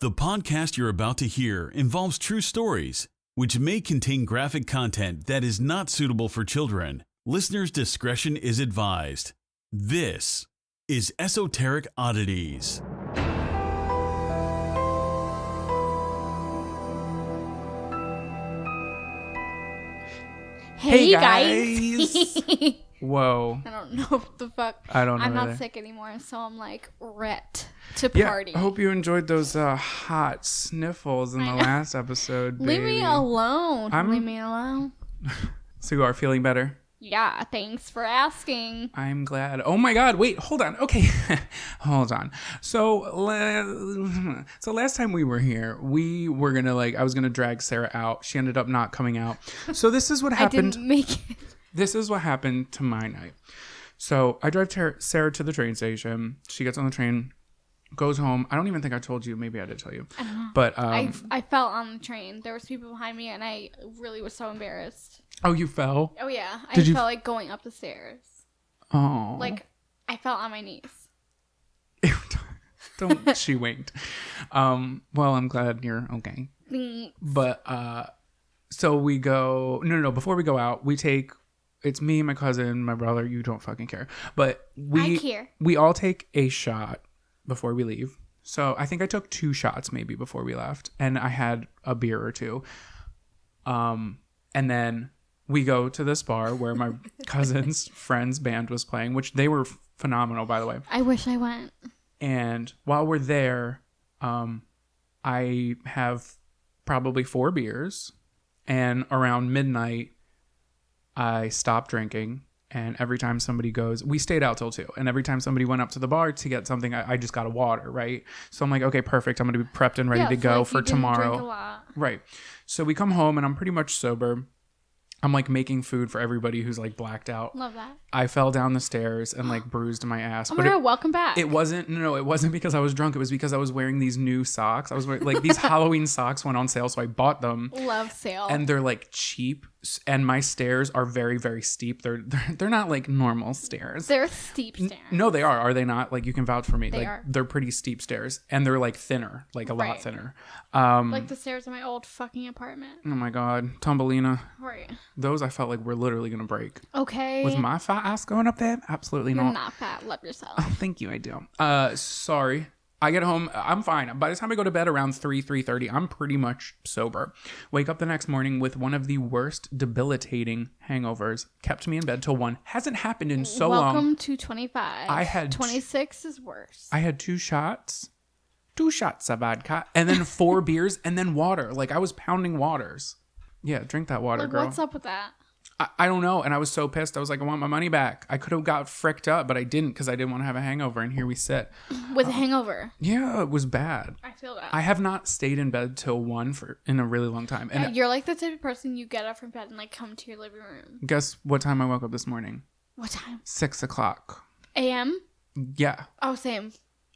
The podcast you're about to hear involves true stories, which may contain graphic content that is not suitable for children. Listener's discretion is advised. This is Esoteric Oddities. Hey guys! Whoa. I don't know what the fuck. I don't know. I'm not either. sick anymore, so I'm like ret to party. I hope you enjoyed those hot sniffles in the last episode, baby. Leave me alone. Leave me alone. So you are feeling better? Yeah, thanks for asking. I'm glad. Oh my god, wait, hold on. Okay. Hold on. So last time we were here, we were going to I was going to drag Sarah out. She ended up not coming out. So this is what happened. I didn't make it. This is what happened to my night. So I drive Sarah to the train station. She gets on the train, goes home. I don't even think I told you. Maybe I did tell you. I don't know. But I fell on the train. There was people behind me, and I really was so embarrassed. Oh, you fell? Oh yeah, I Did you felt like going up the stairs. Oh. Like I fell on my knees. Don't. She winked. Well, I'm glad you're okay. Thanks. But so we go. No. Before we go out, we take. It's me, my cousin, my brother. You don't fucking care. But I care. We all take a shot before we leave. So I think I took 2 shots maybe before we left, and I had a beer or 2. And then we go to this bar where my cousin's friend's band was playing, which they were phenomenal, by the way. I wish I went. And while we're there, I have probably 4 beers, and around midnight, I stopped drinking. And every time somebody goes, we stayed out till 2. And every time somebody went up to the bar to get something, I just got a water, right? So I'm like, okay, perfect. I'm going to be prepped and ready to go for tomorrow. Drink a lot. Right. So we come home and I'm pretty much sober. I'm making food for everybody who's blacked out. Love that. I fell down the stairs and bruised my ass. Oh my God, welcome back. It wasn't because I was drunk. It was because I was wearing these new socks. I was wearing these Halloween socks went on sale, so I bought them. Love sale. And they're cheap. And my stairs are very, very steep. They're not normal stairs. They're steep stairs. No, they are. Are they not? You can vouch for me. They are. They're pretty steep stairs, and they're thinner, a lot thinner. Like the stairs in my old fucking apartment. Oh my God, Tumbelina. Right. Those I felt like were literally gonna break. Okay. With my fat ass going up there, absolutely You're not. not fat. Love yourself. Oh, thank you. I do. Sorry. I get home, I'm fine. By the time I go to bed around 3:30, I'm pretty much sober. Wake up the next morning with one of the worst debilitating hangovers. Kept me in bed till 1. Hasn't happened in so long. Welcome to 25. I had 26 is worse. I had 2 shots of vodka, and then 4 beers, and then water. I was pounding waters. Yeah, drink that water, girl. What's up with that? I don't know. And I was so pissed. I was like, I want my money back. I could have got fricked up, but I didn't because I didn't want to have a hangover. And here we sit. With a hangover. Yeah, it was bad. I feel that. I have not stayed in bed till 1 in a really long time. And you're the type of person you get up from bed and come to your living room. Guess what time I woke up this morning? What time? 6 o'clock. A.M.? Yeah. Oh, same.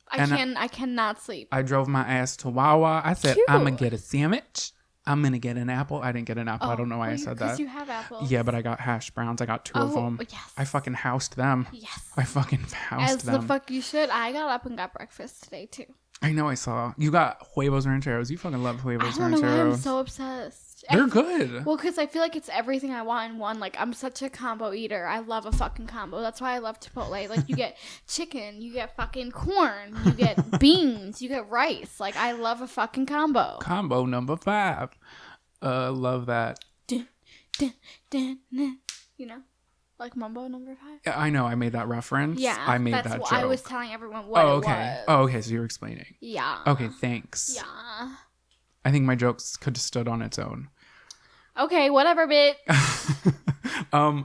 I cannot sleep. I drove my ass to Wawa. I said, I'm going to get a sandwich. I'm going to get an apple. I didn't get an apple. I don't know why I said that. Because you have apples. Yeah, but I got hash browns. I got 2 of them. Yes. I fucking housed them. Yes. I fucking housed them. As the fuck you should. I got up and got breakfast today, too. I know I saw. You got huevos rancheros. You fucking love huevos rancheros. I don't know why I'm so obsessed. They're good. Well, because I feel like it's everything I want in one. I'm such a combo eater. I love a fucking combo. That's why I love Chipotle. You get chicken, you get fucking corn, you get beans, you get rice. I love a fucking combo. Combo number 5. Love that. You know? Mumbo number 5. I know. I made that reference. Yeah. I made that joke. I was telling everyone what it was. Oh, okay. So you're explaining. Yeah. Okay, thanks. Yeah. I think my jokes could have stood on its own. Okay, whatever, bitch.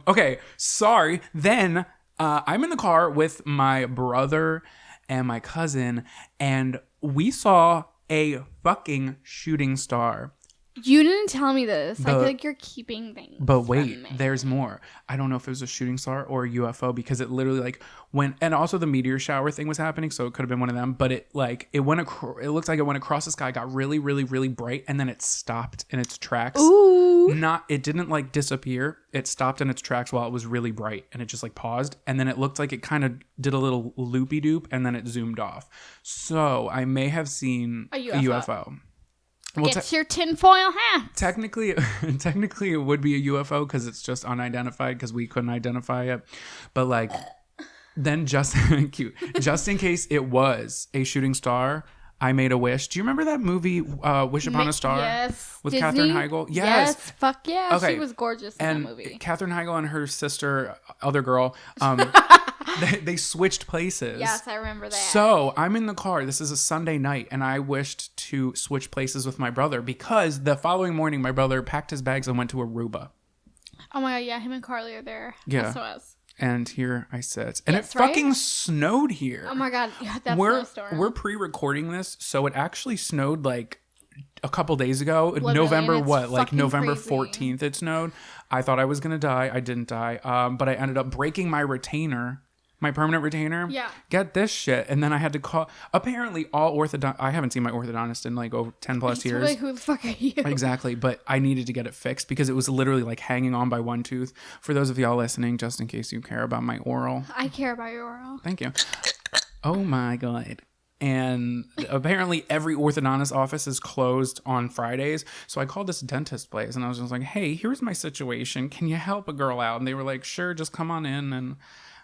Okay, sorry. Then I'm in the car with my brother and my cousin, and we saw a fucking shooting star. You didn't tell me this. I But- feel like you're keeping things. But wait, from me. there's more. I don't know if it was a shooting star or a UFO because it literally like went, and also the meteor shower thing was happening, so it could have been one of them. But it like it went it looks like it went across the sky, got really, really, really bright, and then it stopped in its tracks. Ooh. It didn't like disappear. It stopped in its tracks while it was really bright, and it just like paused, and then it looked like it kind of did a little loopy doop, and then it zoomed off. So I may have seen A a UFO. Well, Get your tinfoil hat. technically it would be a UFO because it's just unidentified because we couldn't identify it. But like, then just in case it was a shooting star, I made a wish. Do you remember that movie, Wish Upon a Star? Yes. With Disney? Katherine Heigl? Yes. Fuck yeah. Okay. She was gorgeous in that movie. Katherine Heigl and her sister, other girl, they switched places. Yes, I remember that. So I'm in the car. This is a Sunday night, and I wished to switch places with my brother because the following morning, my brother packed his bags and went to Aruba. Oh my god, yeah, him and Carly are there. Yeah. SOS. And here I sit. And Yes, it right? fucking snowed here. Oh my god, yeah, that's we're snowstorm. we're pre-recording this, so it actually snowed like a couple days ago. Literally, November and it's what? Like fucking November crazy. 14th it snowed. I thought I was gonna die. I didn't die. But I ended up breaking my retainer. My permanent retainer. Yeah. Get this shit. And then I had to call. Apparently, all I haven't seen my orthodontist in like over 10 plus years. Like, who the fuck are you? Exactly. But I needed to get it fixed because it was literally like hanging on by one tooth. For those of y'all listening, just in case you care about my oral. I care about your oral. Thank you. Oh my God. And apparently every orthodontist office is closed on Fridays. So I called this dentist place and I was just like, hey, here's my situation. Can you help a girl out? And they were like, sure, just come on in. And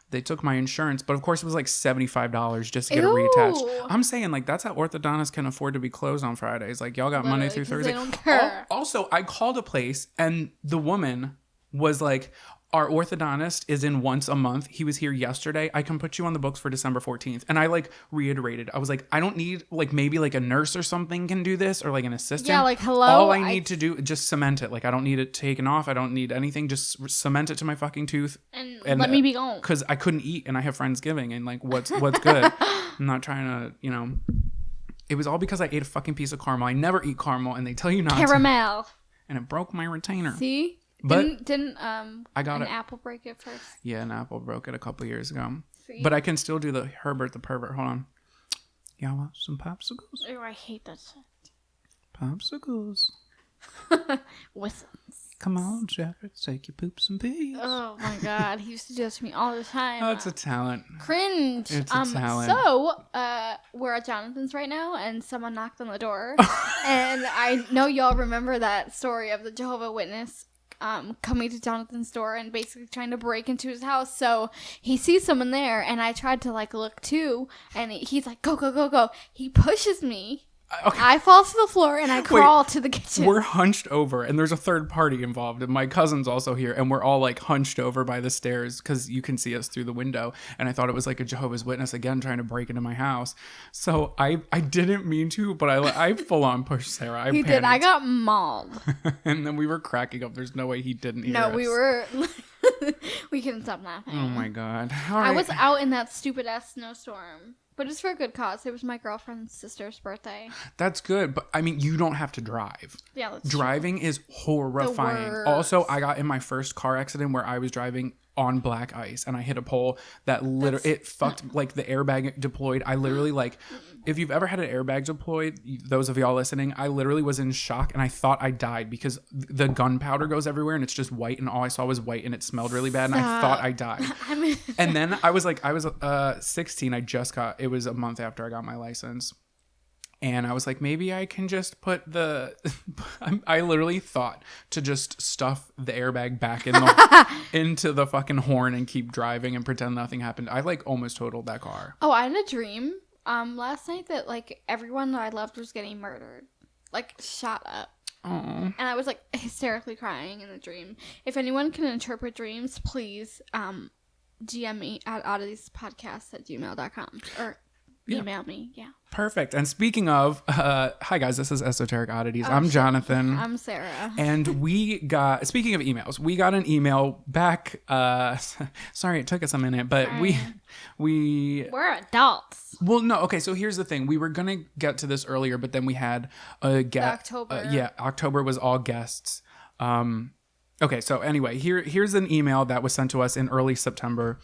they took my insurance, but of course it was like $75 just to get it reattached. Ew. I'm saying like that's how orthodontists can afford to be closed on Fridays. Like y'all got Monday through Literally, 'cause Thursday. they don't care. Also, I called a place and the woman was like, our orthodontist is in once a month. He was here yesterday. I can put you on the books for December 14th. And I like reiterated. I was like, I don't need like maybe like a nurse or something can do this or like an assistant. Yeah, like, hello? All I need to do just cement it. Like I don't need it taken off. I don't need anything. Just cement it to my fucking tooth. And let me be gone. Because I couldn't eat and I have Friendsgiving and like what's good. I'm not trying to, it was all because I ate a fucking piece of caramel. I never eat caramel and they tell you not to. Caramel. And it broke my retainer. See? But didn't I got an it. apple break it first? Yeah, an apple broke it a couple years ago. See? But I can still do the Herbert the Pervert. Hold on. Y'all want some popsicles? Oh, I hate that shit. Popsicles. Whistles. Come on, Jeffrey. Take your poops and peas. Oh my god, he used to do this to me all the time. Oh, it's a talent. Cringe. It's a talent. So, we're at Jonathan's right now, and someone knocked on the door, and I know y'all remember that story of the Jehovah's Witness coming to Jonathan's door and basically trying to break into his house. So he sees someone there, and I tried to like look too, and he's like, "Go, go, go, go!" He pushes me. Okay. I fall to the floor and I crawl to the kitchen. We're hunched over, and there's a third party involved, and my cousin's also here, and we're all like hunched over by the stairs because you can see us through the window. And I thought it was like a Jehovah's Witness again trying to break into my house. So I didn't mean to, but I full on pushed Sarah. He did. I got mauled. And then we were cracking up. There's no way he didn't hear us. We were. We couldn't stop laughing. Oh my God. All I right. was out in that stupid ass snowstorm, but it's for a good cause. It was my girlfriend's sister's birthday. That's good, but I mean, you don't have to drive. Yeah, that's Driving is horrifying. worst. Also, I got in my first car accident where I was driving on black ice and I hit a pole that literally it fucked, like the airbag deployed. I literally, like, if you've ever had an airbag deployed, those of y'all listening, I literally was in shock and I thought I died because the gunpowder goes everywhere and it's just white and all I saw was white and it smelled really bad and I thought I died. And then I was 16. It was a month after I got my license. And I was like, maybe I can just put I literally thought to just stuff the airbag back in into the fucking horn and keep driving and pretend nothing happened. I like almost totaled that car. Oh, I had a dream last night that like everyone that I loved was getting murdered, like shot up. Oh. And I was like hysterically crying in the dream. If anyone can interpret dreams, please DM me at odditiespodcast@gmail.com or email me. Yeah. Perfect. And speaking of, hi guys, this is Esoteric Oddities. I'm Jonathan. I'm Sarah. And speaking of emails, we got an email back. Sorry, it took us a minute, but we're adults. Well, no. Okay. So here's the thing. We were going to get to this earlier, but then we had a guest. October. October was all guests. Okay. So anyway, here's an email that was sent to us in early September.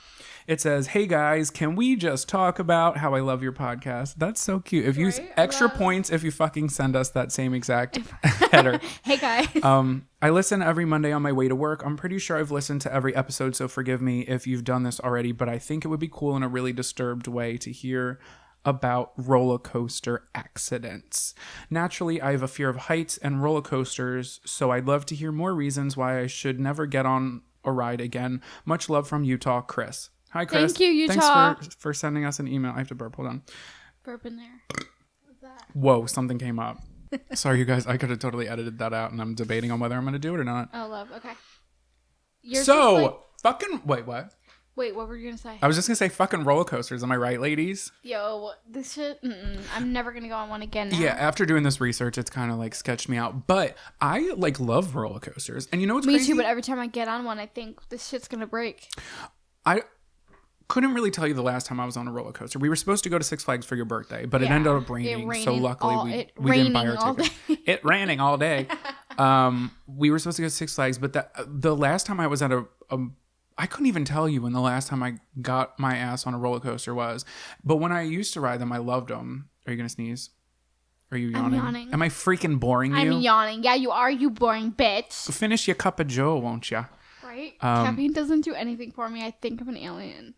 It says, "Hey guys, can we just talk about how I love your podcast?" That's so cute. If you extra points if you fucking send us that same exact header. Hey guys. I listen every Monday on my way to work. I'm pretty sure I've listened to every episode, so forgive me if you've done this already, but I think it would be cool in a really disturbed way to hear about roller coaster accidents. Naturally, I have a fear of heights and roller coasters, so I'd love to hear more reasons why I should never get on a ride again. Much love from Utah, Chris. Hi, Chris. Thank you, Utah. Thanks for sending us an email. I have to burp. Hold on. Burp in there. What's that? Whoa, something came up. Sorry, you guys. I could have totally edited that out, and I'm debating on whether I'm going to do it or not. Oh, love. Okay. Wait, what? Wait, what were you going to say? I was just going to say fucking roller coasters. Am I right, ladies? Yo, this shit, I'm never going to go on one again now. Yeah, after doing this research, it's kind of like sketched me out. But I love roller coasters. And you know what's crazy? Me too, but every time I get on one, I think this shit's going to break. I couldn't really tell you the last time I was on a roller coaster. We were supposed to go to Six Flags for your birthday, but it ended up raining. So luckily we didn't buy our ticket. It raining all day. We were supposed to go to Six Flags, but the last time I was at I couldn't even tell you when the last time I got my ass on a roller coaster was. But when I used to ride them, I loved them. Are you going to sneeze? Are you yawning? I'm yawning. Am I freaking boring you? I'm yawning. Yeah, you are, you boring bitch. Finish your cup of joe, won't ya? Right? Caffeine doesn't do anything for me. I think of an alien.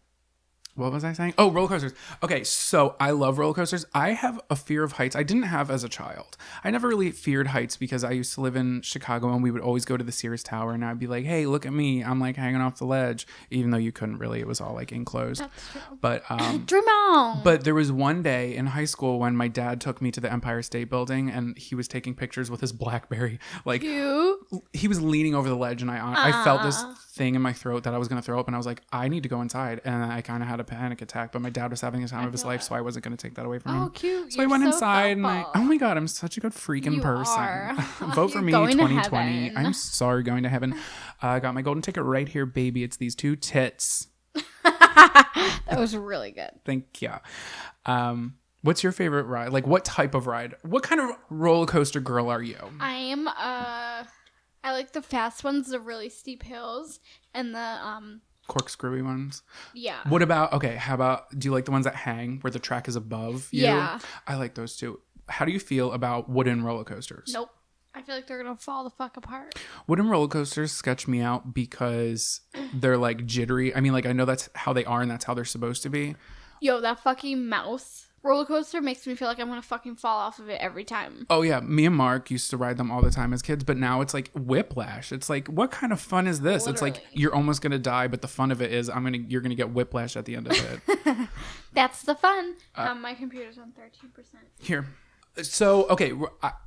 What was I saying? Oh, roller coasters. Okay, so I love roller coasters. I have a fear of heights. I didn't have as a child. I never really feared heights because I used to live in Chicago and we would always go to the Sears Tower and I'd be like, hey, look at me. I'm like hanging off the ledge, even though you couldn't really. It was all like enclosed. That's true. But dream on. But there was one day in high school when my dad took me to the Empire State Building and he was taking pictures with his BlackBerry. Like he was leaning over the ledge and I felt this thing in my throat that I was going to throw up and I was like, I need to go inside. And I kind of had a panic attack, but my dad was having the time of his life, so I wasn't going to take that away from him. Oh, cute. So I went inside and oh my God, I'm such a good freaking person. Vote for me 2020. I'm sorry, going to heaven. I got my golden ticket right here, baby. It's these two tits. That was really good. Thank you. What's your favorite ride? Like what type of ride? What kind of roller coaster girl are you? I like the fast ones, the really steep hills, and the corkscrewy ones. Yeah. What about how about do you like the ones that hang where the track is above you? Yeah. I like those too. How do you feel about wooden roller coasters? Nope. I feel like they're gonna fall the fuck apart. Wooden roller coasters sketch me out because they're like jittery. I mean, like I know that's how they are and that's how they're supposed to be. Yo, that fucking mouse roller coaster makes me feel like I'm gonna fucking fall off of it every time. Oh yeah, me and Mark used to ride them all the time as kids, but now it's like whiplash. It's like, what kind of fun is this? Literally. It's like you're almost gonna die, but the fun of it is you're gonna get whiplash at the end of it. That's the fun. My computer's on 13%. Here. So, okay,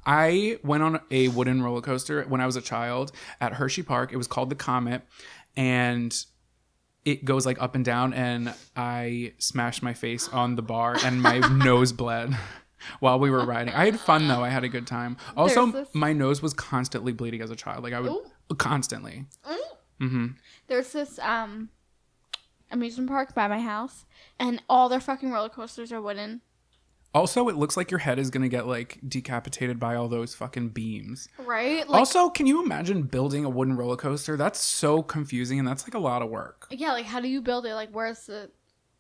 I went on a wooden roller coaster when I was a child at Hershey Park. It was called the Comet, and it goes like up and down, and I smashed my face on the bar, and my nose bled while we were riding. I had fun, though. I had a good time. Also, my nose was constantly bleeding as a child. Like, I would constantly. Mm-hmm. There's this amusement park by my house, and all their fucking roller coasters are wooden. Also, it looks like your head is going to get, like, decapitated by all those fucking beams. Right? Like, also, can you imagine building a wooden roller coaster? That's so confusing, and that's, like, a lot of work. Yeah, like, how do you build it? Like, where's the...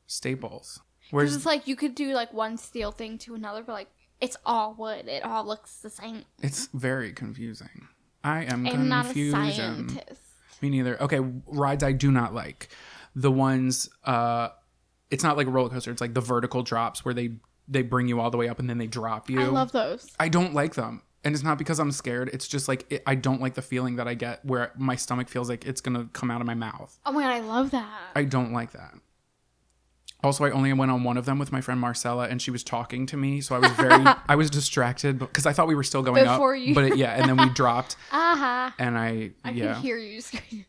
Staples. Because it's like, you could do, like, one steel thing to another, but, like, it's all wood. It all looks the same. It's very confusing. I am confused. I'm not a scientist. Me neither. Okay, rides I do not like. The ones, it's not like a roller coaster. It's like the vertical drops where they bring you all the way up and then they drop you. I love those. I don't like them. And it's not because I'm scared. It's just like, I don't like the feeling that I get where my stomach feels like it's going to come out of my mouth. Oh my God, I love that. I don't like that. Also, I only went on one of them with my friend Marcella and she was talking to me. So I was I was distracted because I thought we were still going up. But and then we dropped. And I can hear you scream.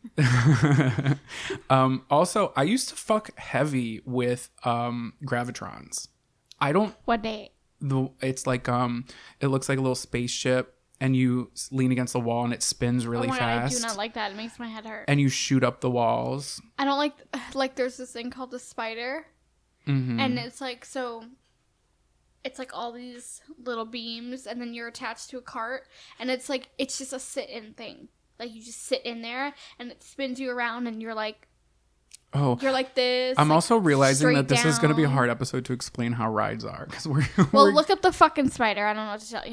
Also, I used to fuck heavy with Gravitrons. I don't. What day? It's like it looks like a little spaceship, and you lean against the wall, and it spins really fast. God, I do not like that. It makes my head hurt. And you shoot up the walls. I don't like. There's this thing called the spider, and it's like so. It's like all these little beams, and then you're attached to a cart, and it's just a sit-in thing. Like you just sit in there, and it spins you around, and you're like. Oh, you're like this. I'm like, also realizing that this down. is going to be a hard episode to explain how rides are because we're. Look up the fucking spider. I don't know what to tell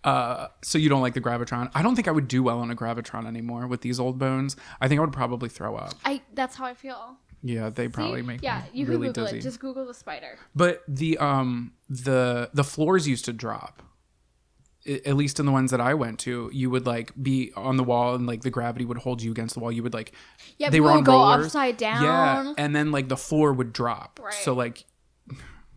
you. So you don't like the Gravitron? I don't think I would do well on a Gravitron anymore with these old bones. I think I would probably throw up. That's how I feel. Yeah, they probably make me you really can Google dizzy. it. Just Google the spider. But the floors used to drop. At least in the ones that I went to, you would like be on the wall and like the gravity would hold you against the wall. You would like, they were on go rollers. Upside down. Yeah, and then like the floor would drop. Right. So like,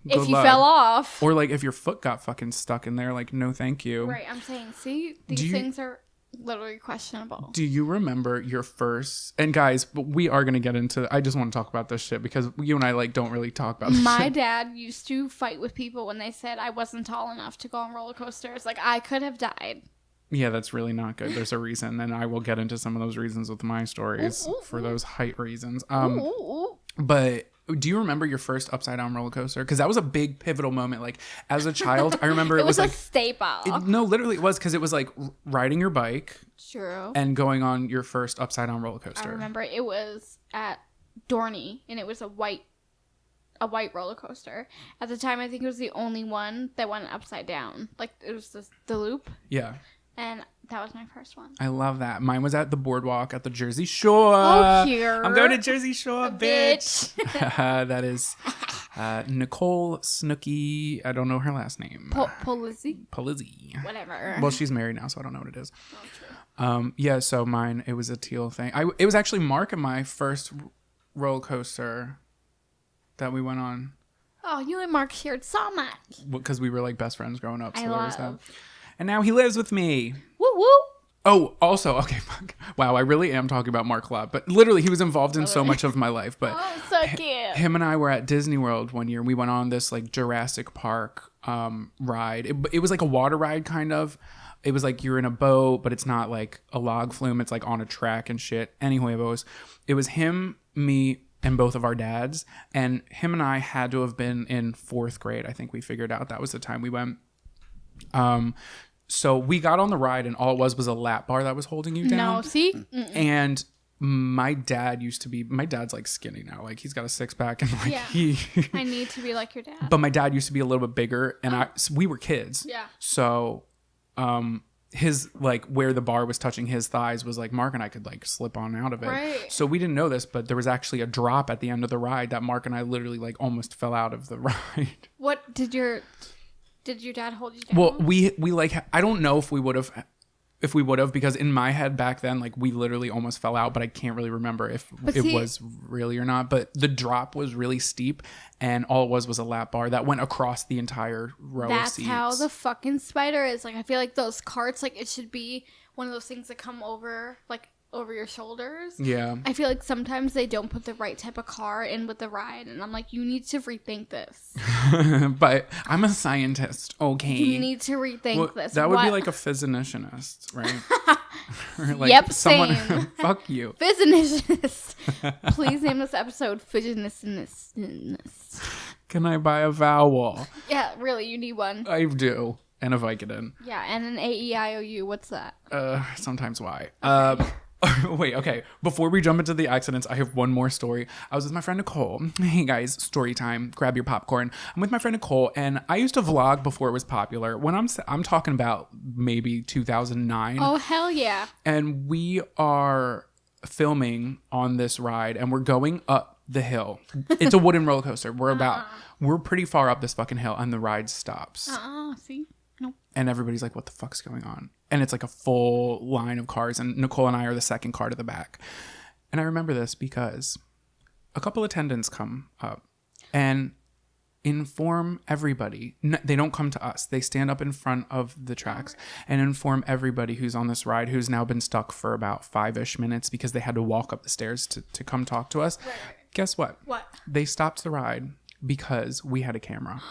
if you fell off, or like if your foot got fucking stuck in there, like no, thank you. Right. I'm saying, see, these things are literally questionable. Do you remember your first? And guys, we are gonna get into. I just want to talk about this shit because you and I like don't really talk about this My shit. dad used to fight with people when they said I wasn't tall enough to go on roller coasters. Like I could have died. Yeah, that's really not good. There's a reason, and I will get into some of those reasons with my stories for those height reasons. But do you remember your first upside down roller coaster? Because that was a big pivotal moment. Like as a child, I remember it was like a staple. No, literally it was because it was like riding your bike. True. And going on your first upside down roller coaster. I remember it was at Dorney, and it was a white roller coaster. At the time, I think it was the only one that went upside down. Like it was the loop. Yeah. And that was my first one. I love that. Mine was at the boardwalk at the Jersey Shore. Oh, here. I'm going to Jersey Shore, bitch. bitch. That is Nicole Snooky. I don't know her last name. Polizzi. Whatever. Well, she's married now, so I don't know what it is. Oh, true. Yeah, so mine, it was a teal thing. It was actually Mark and my first roller coaster that we went on. Oh, you and Mark shared so much. Because we were like best friends growing up. So there was that. And now he lives with me. Woo woo. Oh, also, okay, fuck. Wow, I really am talking about Mark a lot. But literally, he was involved in so much of my life. But oh, so cute. Him and I were at Disney World one year. And we went on this like Jurassic Park ride. It was like a water ride, kind of. It was like you're in a boat, but it's not like a log flume. It's like on a track and shit. Anyway, it was him, me, and both of our dads. And him and I had to have been in 4th grade. I think we figured out that was the time we went. So we got on the ride, and all it was a lap bar that was holding you down. No, see? Mm-mm. And my dad's like skinny now. Like he's got a 6-pack and like I need to be like your dad. But my dad used to be a little bit bigger, and we were kids. Yeah. So, his like where the bar was touching his thighs was like Mark and I could like slip on out of it. Right. So we didn't know this, but there was actually a drop at the end of the ride that Mark and I literally like almost fell out of the ride. What did your dad hold you down? Well, we like I don't know if we would have because in my head back then like we literally almost fell out, but I can't really remember if was really or not. But the drop was really steep, and all it was a lap bar that went across the entire row of seats. That's how the fucking spider is. Like I feel like those carts, like it should be one of those things that come over your shoulders. Yeah. I feel like sometimes they don't put the right type of car in with the ride, and I'm like, you need to rethink this. But I'm a scientist, okay? You need to rethink this. That would be like a physicianist, right? Like yep, someone, same. Fuck you. Physicianist. Please name this episode Physicianist. Can I buy a vowel? Yeah, really, you need one. I do. And a Vicodin. Yeah, and an AEIOU. What's that? Sometimes Y. Okay. Wait, okay. Before we jump into the accidents, I have one more story. I was with my friend Nicole. Hey guys, story time. Grab your popcorn. I'm with my friend Nicole, and I used to vlog before it was popular. When I'm talking about maybe 2009. Oh hell yeah! And we are filming on this ride, and we're going up the hill. It's a wooden roller coaster. We're pretty far up this fucking hill, and the ride stops. See. Nope. And everybody's like, what the fuck's going on? And it's like a full line of cars. And Nicole and I are the second car to the back. And I remember this because a couple attendants come up and inform everybody. They don't come to us. They stand up in front of the tracks and inform everybody who's on this ride, who's now been stuck for about 5-ish minutes because they had to walk up the stairs to come talk to us. Right. Guess what? What? They stopped the ride because we had a camera.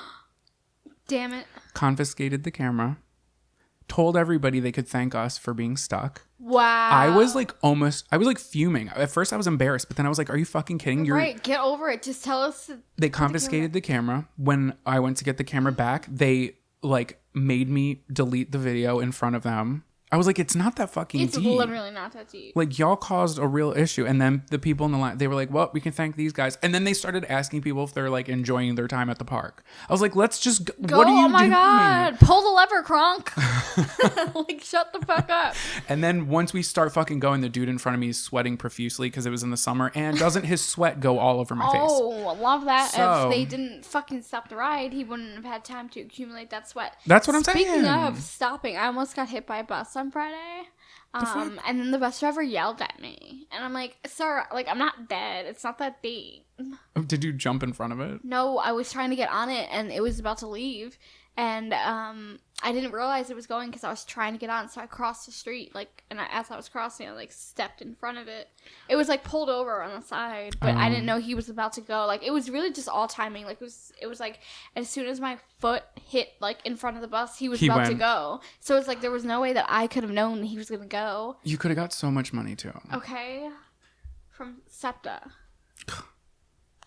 Damn it. Confiscated the camera. Told everybody they could thank us for being stuck. Wow. I was like fuming. At first I was embarrassed, but then I was like, are you fucking kidding? Right, get over it. Just tell us. They confiscated the camera. When I went to get the camera back, they like made me delete the video in front of them. I was like, it's not that fucking deep. It's literally not that deep. Like, y'all caused a real issue. And then the people in the line, they were like, well, we can thank these guys. And then they started asking people if they're, like, enjoying their time at the park. I was like, let's just go. What are you doing? Oh, my God. Pull the lever, Kronk. Like, shut the fuck up. And then once we start fucking going, the dude in front of me is sweating profusely because it was in the summer. And doesn't his sweat go all over my face? Oh, love that. So, if they didn't fucking stop the ride, he wouldn't have had time to accumulate that sweat. That's what I'm saying. Speaking of stopping, I almost got hit by a bus on Friday. And then the bus driver yelled at me. And I'm like, sir, like, I'm not dead. It's not that deep. Did you jump in front of it? No, I was trying to get on it, and it was about to leave. And I didn't realize it was going because I was trying to get on. So I crossed the street, like, and as I was crossing, I, like, stepped in front of it. It was, like, pulled over on the side, but I didn't know he was about to go. Like, it was really just all timing. Like, it was like, as soon as my foot hit, like, in front of the bus, he was about to go. So it's like there was no way that I could have known he was going to go. You could have got so much money, too. Okay. From SEPTA.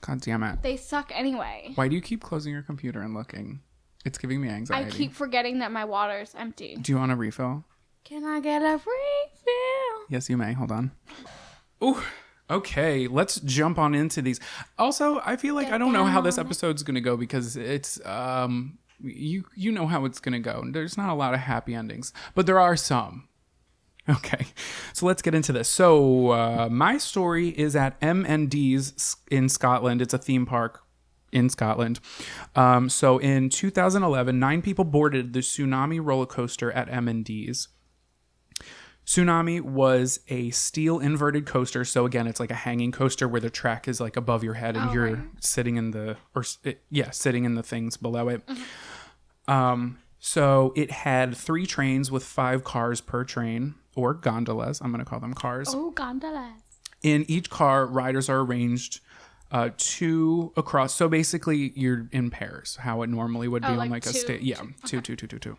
God damn it. They suck anyway. Why do you keep closing your computer and looking? It's giving me anxiety. I keep forgetting that my water's empty. Do you want a refill? Can I get a refill? Yes, you may. Hold on. Ooh. Okay, let's jump on into these. Also, I feel like I don't know how this episode's going to go because it's you know how it's going to go. There's not a lot of happy endings, but there are some. Okay, so let's get into this. So my story is at M&D's in Scotland. It's a theme park in Scotland. So in 2011, 9 people boarded the Tsunami roller coaster at M&D's. Tsunami was a steel inverted coaster. So again, it's like a hanging coaster where the track is like above your head and you're sitting in the, sitting in the things below it. Mm-hmm. So it had 3 trains with 5 cars per train, or gondolas. I'm going to call them cars. Oh, gondolas. In each car, riders are arranged 2 across. So basically, you're in pairs, how it normally would be on like a state. Yeah, okay. two.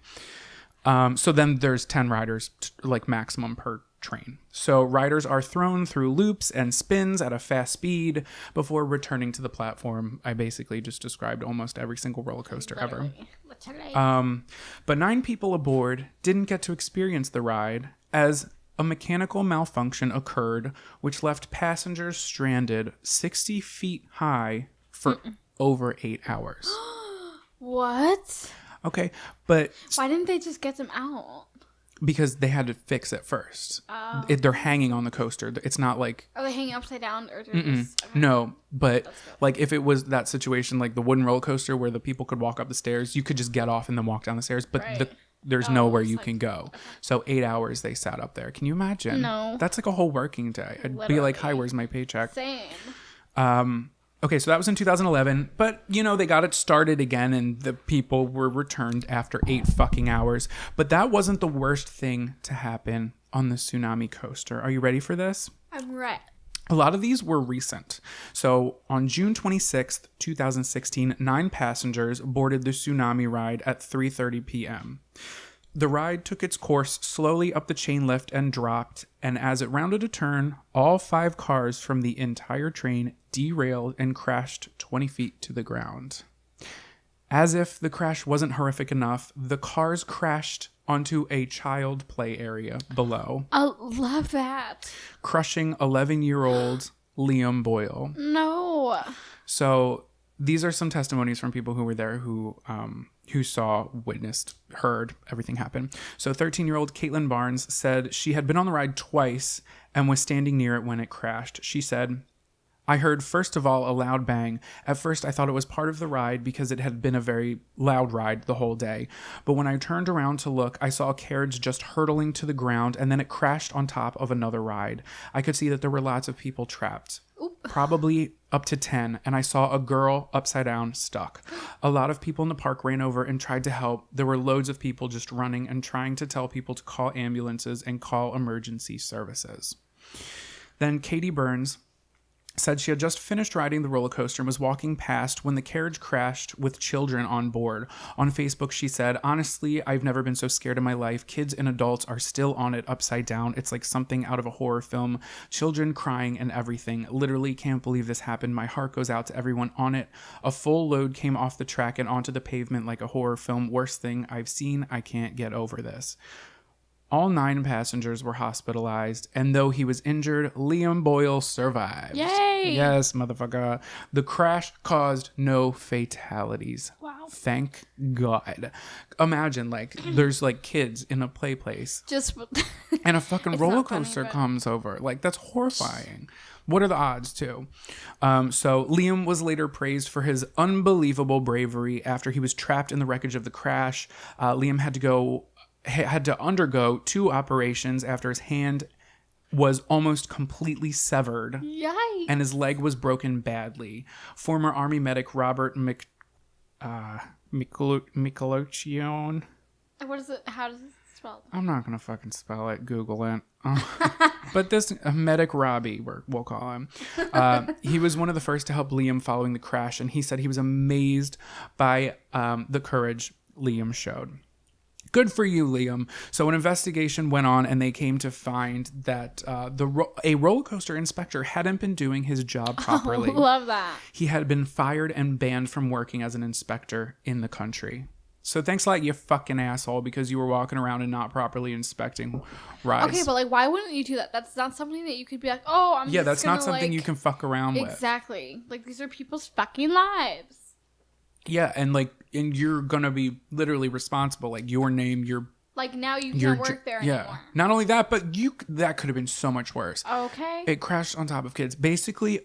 So then there's 10 riders, like maximum per train. So riders are thrown through loops and spins at a fast speed before returning to the platform. I basically just described almost every single roller coaster ever. But 9 people aboard didn't get to experience the ride as a mechanical malfunction occurred, which left passengers stranded 60 feet high for over 8 hours. What? Okay, but why didn't they just get them out? Because they had to fix it first. They're hanging on the coaster. It's not like... Are they hanging upside down? Or just, okay. No, but like if it was that situation, like the wooden roller coaster where the people could walk up the stairs, you could just get off and then walk down the stairs. But there's nowhere you can go. Okay. So 8 hours they sat up there. Can you imagine? No. That's like a whole working day. I'd be like, hi, where's my paycheck? Same. Okay, so that was in 2011, but, you know, they got it started again and the people were returned after 8 fucking hours. But that wasn't the worst thing to happen on the Tsunami coaster. Are you ready for this? I'm ready. A lot of these were recent. So on June 26th, 2016, 9 passengers boarded the Tsunami ride at 3:30 p.m. The ride took its course slowly up the chain lift and dropped, and as it rounded a turn, all 5 cars from the entire train derailed and crashed 20 feet to the ground. As if the crash wasn't horrific enough, the cars crashed onto a child play area below. I love that. Crushing 11-year-old Liam Boyle. No. So these are some testimonies from people who were there who saw, witnessed, heard everything happen. So 13-year-old Caitlin Barnes said she had been on the ride twice and was standing near it when it crashed. She said, I heard, first of all, a loud bang. At first, I thought it was part of the ride because it had been a very loud ride the whole day. But when I turned around to look, I saw a carriage just hurtling to the ground, and then it crashed on top of another ride. I could see that there were lots of people trapped. Oop. Probably up to 10, and I saw a girl upside down stuck. A lot of people in the park ran over and tried to help. There were loads of people just running and trying to tell people to call ambulances and call emergency services. Then Katie Burns said she had just finished riding the roller coaster and was walking past when the carriage crashed with children on board. On Facebook, she said, "Honestly, I've never been so scared in my life. Kids and adults are still on it upside down. It's like something out of a horror film. Children crying and everything. Literally can't believe this happened. My heart goes out to everyone on it. A full load came off the track and onto the pavement like a horror film. Worst thing I've seen. I can't get over this." All 9 passengers were hospitalized, and though he was injured, Liam Boyle survived. Yay! Yes, motherfucker. The crash caused no fatalities. Wow. Thank God. Imagine, like, there's, like, kids in a play place, Just and a fucking It's roller not funny, coaster but- comes over. Like, that's horrifying. What are the odds, too? So Liam was later praised for his unbelievable bravery after he was trapped in the wreckage of the crash. Liam had to undergo 2 operations after his hand was almost completely severed Yikes. and his leg was broken badly. Former Army medic Robert Michelocione. What is it? How does it spell? I'm not going to fucking spell it. Google it. But this medic Robbie, we'll call him. He was one of the first to help Liam following the crash, and he said he was amazed by the courage Liam showed. Good for you, Liam. So an investigation went on, and they came to find that a roller coaster inspector hadn't been doing his job properly. Love that. He had been fired and banned from working as an inspector in the country. So thanks a lot, you fucking asshole, because you were walking around and not properly inspecting rides. Okay, but like, why wouldn't you do that? That's not something that you could be like, oh, I'm yeah, just that's gonna, not something like... you can fuck around with. Exactly. Like, these are people's fucking lives. Yeah, and you're gonna be literally responsible. Like your name, Like, now you your can't work there anymore. Not only that, but that could have been so much worse. Okay. It crashed on top of kids. Basically,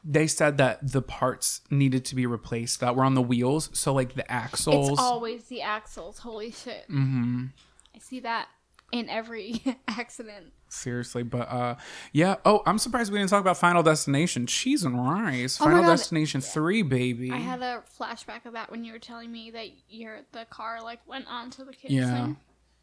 they said that the parts needed to be replaced that were on the wheels. So like the axles. It's always the axles. Holy shit. Mm-hmm. I see that in every accident. Seriously, but yeah. Oh, I'm surprised we didn't talk about Final Destination. Cheese and rice. Oh my Final God. Destination 3, baby. I had a flashback of that when you were telling me that the car like went onto the kids Yeah. thing.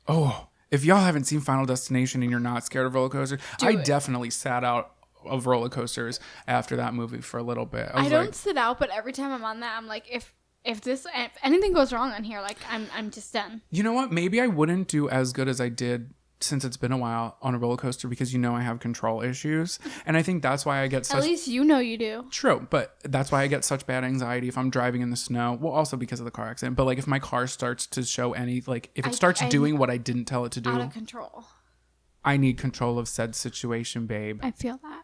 Oh, if y'all haven't seen Final Destination and you're not scared of roller coasters, I it. definitely sat out of roller coasters after that movie for a little bit. I don't sit out, but every time I'm on that, I'm like, if anything goes wrong on here, like I'm just done. You know what? Maybe I wouldn't do as good as I did since it's been a while on a roller coaster because I have control issues, and I think that's why I get such. At least you know you do. True, but that's why I get such bad anxiety if I'm driving in the snow. Well, also because of the car accident. But like if my car starts to show if it starts doing what I didn't tell it to Out do, of control. I need control of said situation, babe. I feel that.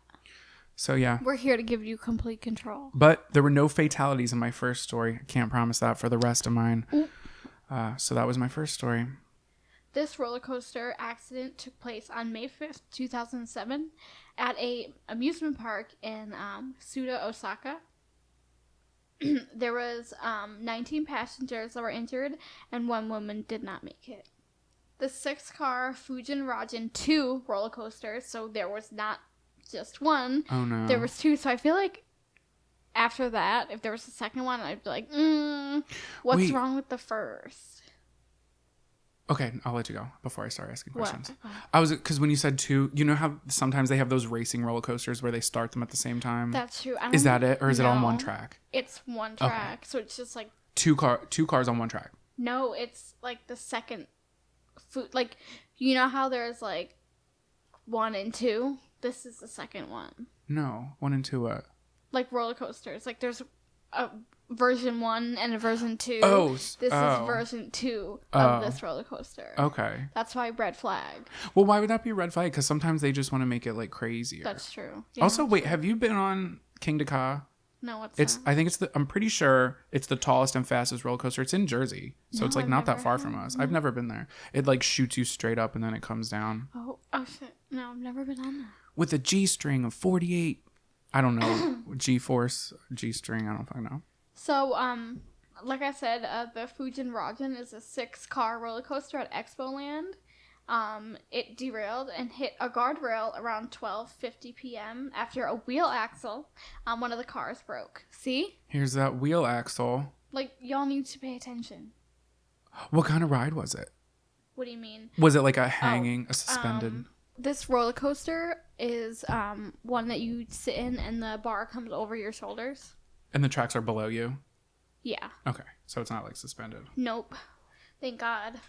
So yeah. We're here to give you complete control. But there were no fatalities in my first story. I can't promise that for the rest of mine. So that was my first story. This roller coaster accident took place on May 5th, 2007 at a amusement park in Suda, Osaka. There was 19 passengers that were injured and 1 woman did not make it. The 6-car Fujin Rajan 2 roller coaster, so there was not just one. Oh no. There was 2, so I feel like after that, if there was a second one, I'd be like, what's Wait. wrong with the first? Okay, I'll let you go before I start asking questions. What? Because when you said 2, you know how sometimes they have those racing roller coasters where they start them at the same time? That's true. Is that it? Or is it on No. one track? It's one track, so it's just like... Two cars on one track. No, it's like the second... Like, you know how there's like 1 and 2? This is the second one. No, 1 and 2 what? Like roller coasters. Like there's a version 1 and a version 2. Oh. This is version 2 of this roller coaster. Okay. That's why red flag. Well, why would that be a red flag? Because sometimes they just want to make it like crazier. That's true. Yeah, Also, wait, have you been on King Ka? no, what's It's. that? I think it's I'm pretty sure it's the tallest and fastest roller coaster. It's in Jersey, so No, it's like I've not that never far had from us. one. I've never been there. It like shoots you straight up and then it comes down Oh shit. No, I've never been on that. with a G string of 48. I don't know G-force G string. I don't fucking know. So, like I said, the Fujin Rajan is a 6-car roller coaster at Expo Land. It derailed and hit a guardrail around 12:50 p.m. after a wheel axle on one of the cars broke. See? Here's that wheel axle. Like, y'all need to pay attention. What kind of ride was it? What do you mean? Was it like a hanging, a suspended? This roller coaster is one that you sit in and the bar comes over your shoulders. And the tracks are below you? Yeah. Okay, so it's not like suspended. Nope. Thank God.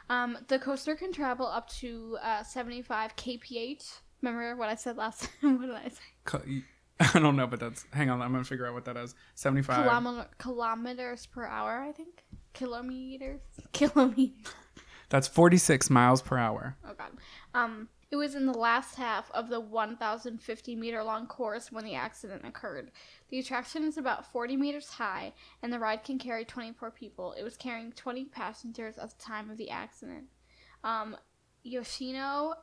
The coaster can travel up to 75 kph. Remember what I said last time? What did I say? I don't know, but that's... Hang on, I'm going to figure out what that is. 75... Kilometers per hour, I think. Kilometers. That's 46 miles per hour. Oh, God. It was in the last half of the 1,050 meter long course when the accident occurred. The attraction is about 40 meters high, and the ride can carry 24 people. It was carrying 20 passengers at the time of the accident. Yoshino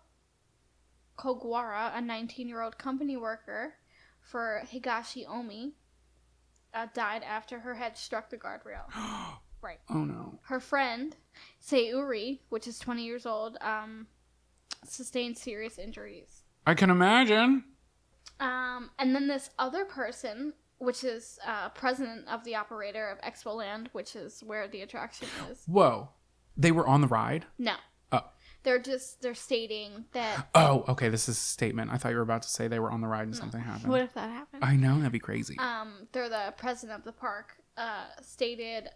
Kogawara, a 19-year-old company worker for Higashi Omi, died after her head struck the guardrail. Right. Oh, no. Her friend, Sayuri, which is 20 years old, sustained serious injuries. I can imagine. And then this other person, which is president of the operator of Expo Land, which is where the attraction is. Whoa. They were on the ride? No. Oh. They're stating that... Oh, okay, this is a statement. I thought you were about to say they were on the ride and something happened. What if that happened? I know, that'd be crazy. They're the president of the park, stated...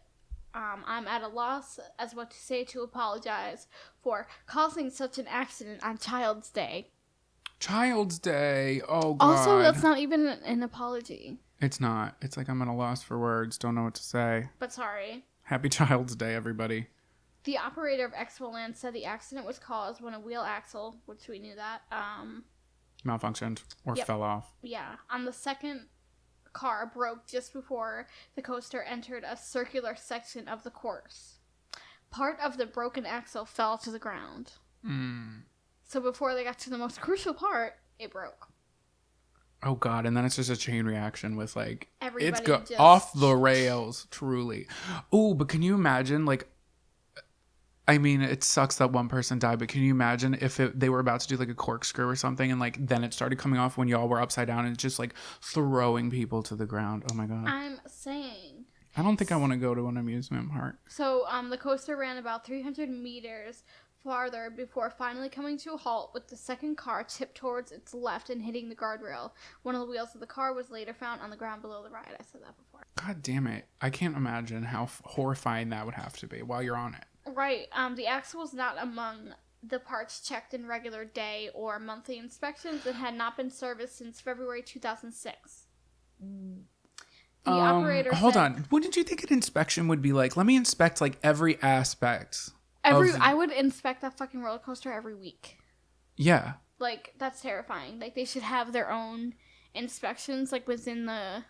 I'm at a loss as what to say to apologize for causing such an accident on Child's Day. Child's Day. Oh, God. Also, that's not even an apology. It's not. It's like I'm at a loss for words. Don't know what to say. But sorry. Happy Child's Day, everybody. The operator of Expo Land said the accident was caused when a wheel axle, which we knew that, malfunctioned or Yep. fell off. Yeah. On the second car broke just before the coaster entered a circular section of the course. Part of the broken axle fell to the ground. So before they got to the most crucial part, it broke. Oh, God. And then it's just a chain reaction with, like, Everybody it's off the rails, truly. Oh, but can you imagine, like, I mean, it sucks that one person died, but can you imagine if they were about to do, like, a corkscrew or something, and, like, then it started coming off when y'all were upside down, and it's just, like, throwing people to the ground. Oh, my God. I'm saying. I don't think I want to go to an amusement park. So, the coaster ran about 300 meters farther before finally coming to a halt with the second car tipped towards its left and hitting the guardrail. One of the wheels of the car was later found on the ground below the ride. I said that before. God damn it. I can't imagine how horrifying that would have to be while you're on it. Right. The axle was not among the parts checked in regular day or monthly inspections and had not been serviced since February 2006. The operator hold said, on. What did you think an inspection would be like? Let me inspect, like, every aspect. I would inspect that fucking roller coaster every week. Yeah. Like, that's terrifying. Like, they should have their own inspections, like, within the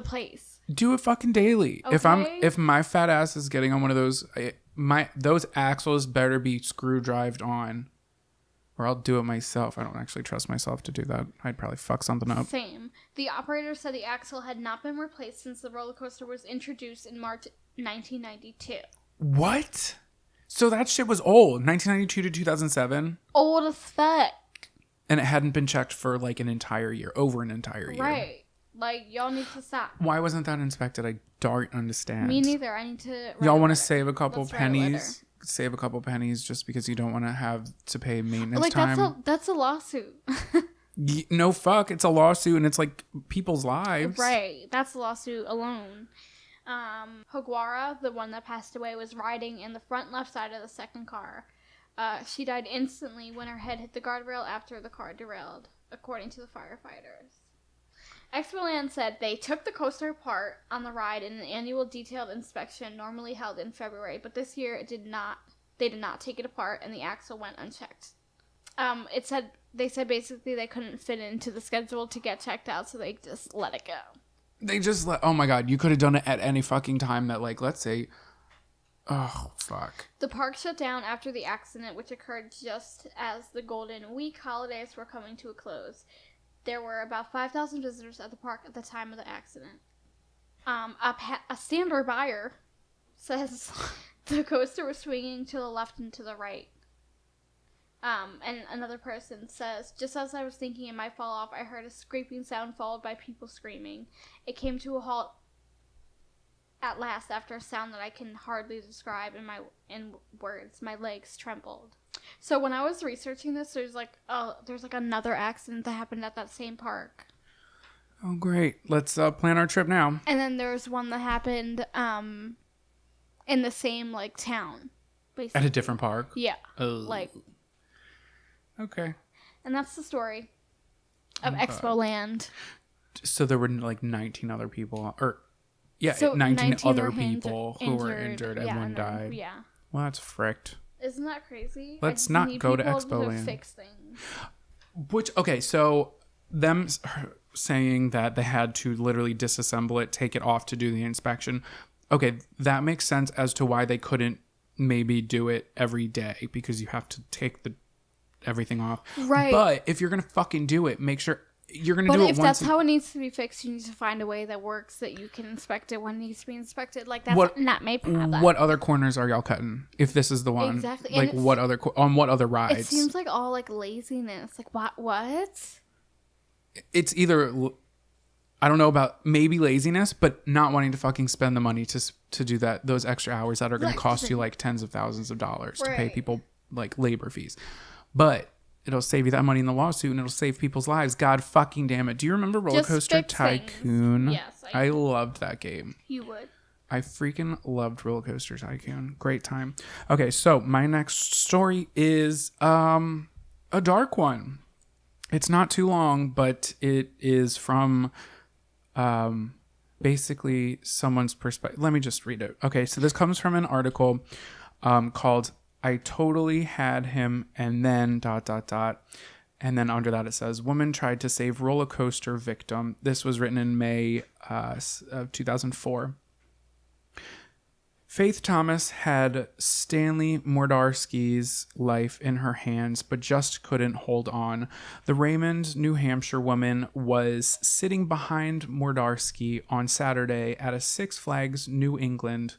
place. Do it fucking daily. Okay. If my fat ass is getting on one of those, those axles better be screwdrived on, or I'll do it myself. I don't actually trust myself to do that. I'd probably fuck something up. Same. The operator said the axle had not been replaced since the roller coaster was introduced in March 1992. What? So that shit was old. 1992 to 2007. Old as fuck. And it hadn't been checked for like an entire year. Over an entire year. Right. Like, y'all need to stop. Why wasn't that inspected? I don't understand. Me neither. I need to... Y'all want to save a couple Let's write a pennies? Save a couple pennies just because you don't want to have to pay maintenance like, time? that's a lawsuit. No, fuck. It's a lawsuit and it's like people's lives. Right. That's a lawsuit alone. Hogwara, the one that passed away, was riding in the front left side of the second car. She died instantly when her head hit the guardrail after the car derailed, according to the firefighters. Expoland said they took the coaster apart on the ride in an annual detailed inspection normally held in February, but this year they did not take it apart and the axle went unchecked. They said basically they couldn't fit into the schedule to get checked out, so they just let it go. They just oh my God, you could have done it at any fucking time that, like, let's say, oh, fuck. The park shut down after the accident, which occurred just as the Golden Week holidays were coming to a close. There were about 5,000 visitors at the park at the time of the accident. A standard buyer says the coaster was swinging to the left and to the right. And another person says, just as I was thinking it might fall off, I heard a scraping sound followed by people screaming. It came to a halt at last after a sound that I can hardly describe in words. My legs trembled. So when I was researching this, there's another accident that happened at that same park. Oh, great. Let's plan our trip now. And then there's one that happened in the same like town, basically. At a different park? Yeah. Oh. Like. Okay. And that's the story of Expo Land. So there were like 19 other people, So 19 other were people who were injured and one died. Yeah. Well, that's fricked. Isn't that crazy? Let's not go to Expo Land. Fix things. Okay, so them saying that they had to literally disassemble it, take it off to do the inspection. Okay, that makes sense as to why they couldn't maybe do it every day, because you have to take everything off. Right. But if you're going to fucking do it, make sure you're going to do it once. But if that's how it needs to be fixed, you need to find a way that works that you can inspect it when it needs to be inspected. Like, that's not my problem. What other corners are y'all cutting? If this is the one. Exactly. Like, on what other rides? It seems like all, like, laziness. Like, what? It's either, I don't know about maybe laziness, but not wanting to fucking spend the money to do those extra hours that are going to cost you, like, tens of thousands of dollars to pay people, like, labor fees. But it'll save you that money in the lawsuit, and it'll save people's lives. God fucking damn it. Do you remember Roller Coaster Tycoon? Yes. I loved that game. You would. I freaking loved Roller Coaster Tycoon. Great time. Okay, so my next story is a dark one. It's not too long, but it is from basically someone's perspective. Let me just read it. Okay, so this comes from an article called I Totally Had Him, and then ... And then under that it says, woman tried to save roller coaster victim. This was written in May of 2004. Faith Thomas had Stanley Mordarski's life in her hands, but just couldn't hold on. The Raymond, New Hampshire woman was sitting behind Mordarski on Saturday at a Six Flags New England,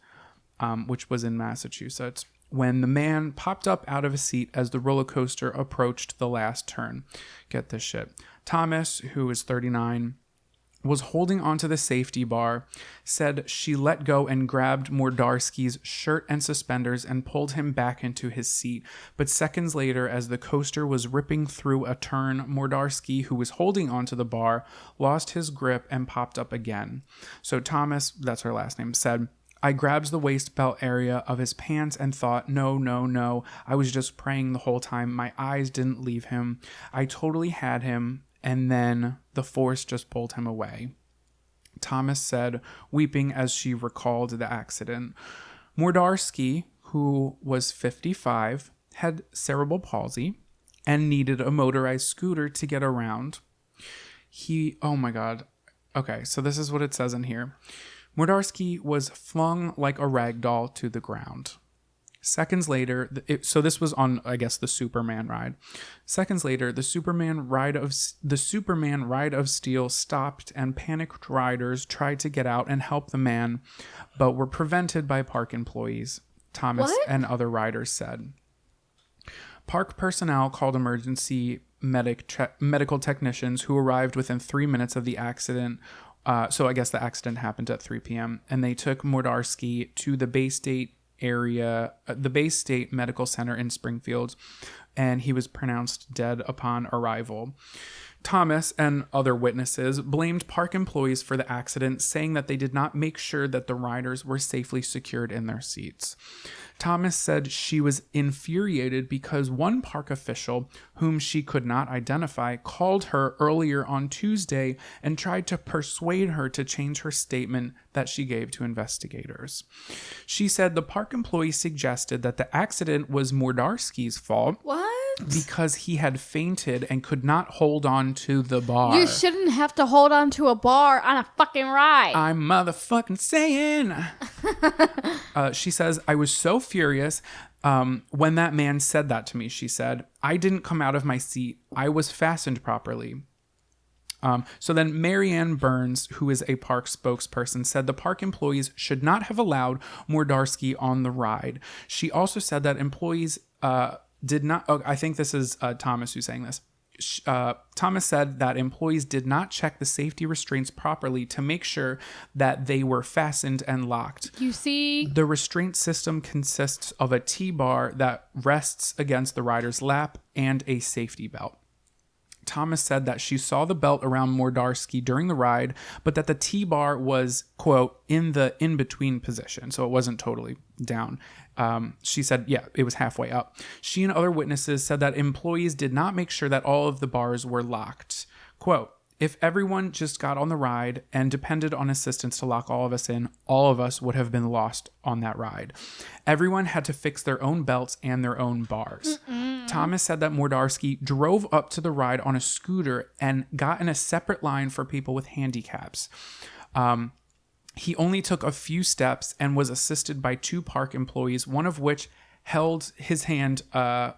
which was in Massachusetts, when the man popped up out of a seat as the roller coaster approached the last turn. Get this shit. Thomas, who is 39, was holding onto the safety bar, said she let go and grabbed Mordarski's shirt and suspenders and pulled him back into his seat. But seconds later, as the coaster was ripping through a turn, Mordarski, who was holding onto the bar, lost his grip and popped up again. So Thomas, that's her last name, said, I grabbed the waist belt area of his pants and thought, no. I was just praying the whole time. My eyes didn't leave him. I totally had him. And then the force just pulled him away. Thomas said, weeping as she recalled the accident. Mordarski, who was 55, had cerebral palsy and needed a motorized scooter to get around. Oh my God. Okay, so this is what it says in here. Mordarski was flung like a rag doll to the ground. Seconds later, so this was on, I guess, the Superman ride. Seconds later, the Superman ride of steel stopped, and panicked riders tried to get out and help the man, but were prevented by park employees, Thomas and other riders said. Park personnel called emergency medical technicians, who arrived within 3 minutes of the accident. So I guess the accident happened at 3 p.m. and they took Mordarski to the Bay State Medical Center in Springfield, and he was pronounced dead upon arrival. Thomas and other witnesses blamed park employees for the accident, saying that they did not make sure that the riders were safely secured in their seats. Thomas said she was infuriated because one park official, whom she could not identify, called her earlier on Tuesday and tried to persuade her to change her statement that she gave to investigators. She said the park employee suggested that the accident was Mordarski's fault. What? Because he had fainted and could not hold on to the bar. You shouldn't have to hold on to a bar on a fucking ride. I'm motherfucking saying. She says, I was so furious when that man said that to me, she said. I didn't come out of my seat. I was fastened properly. So then Marianne Burns, who is a park spokesperson, said the park employees should not have allowed Mordarski on the ride. She also said that employees did not... Oh, I think this is Thomas who's saying this. Thomas said that employees did not check the safety restraints properly to make sure that they were fastened and locked. You see? The restraint system consists of a T-bar that rests against the rider's lap and a safety belt. Thomas said that she saw the belt around Mordarsky during the ride, but that the T-bar was, quote, in the in-between position, so it wasn't totally down. She said, yeah, it was halfway up. She and other witnesses said that employees did not make sure that all of the bars were locked. Quote, if everyone just got on the ride and depended on assistance to lock all of us in, all of us would have been lost on that ride. Everyone had to fix their own belts and their own bars. Thomas said that Mordarsky drove up to the ride on a scooter and got in a separate line for people with handicaps. He only took a few steps and was assisted by 2 park employees, one of which held his hand to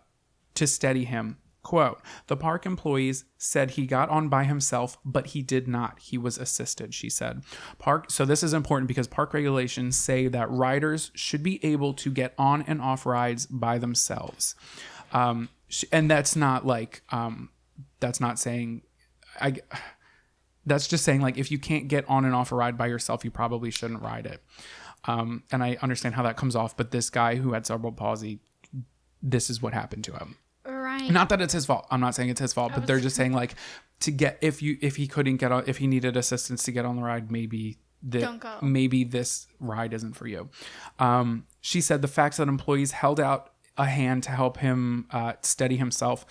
steady him. Quote, the park employees said he got on by himself, but he did not. He was assisted, she said. So this is important because park regulations say that riders should be able to get on and off rides by themselves. And that's not like, that's not saying, that's just saying like, if you can't get on and off a ride by yourself, you probably shouldn't ride it. And I understand how that comes off, but this guy who had cerebral palsy, this is what happened to him. Right. Not that it's his fault. I'm not saying it's his fault, but they're just saying like to get if he couldn't get on, if he needed assistance to get on the ride, maybe Don't go. maybe this ride isn't for you. She said the fact that employees held out a hand to help him steady himself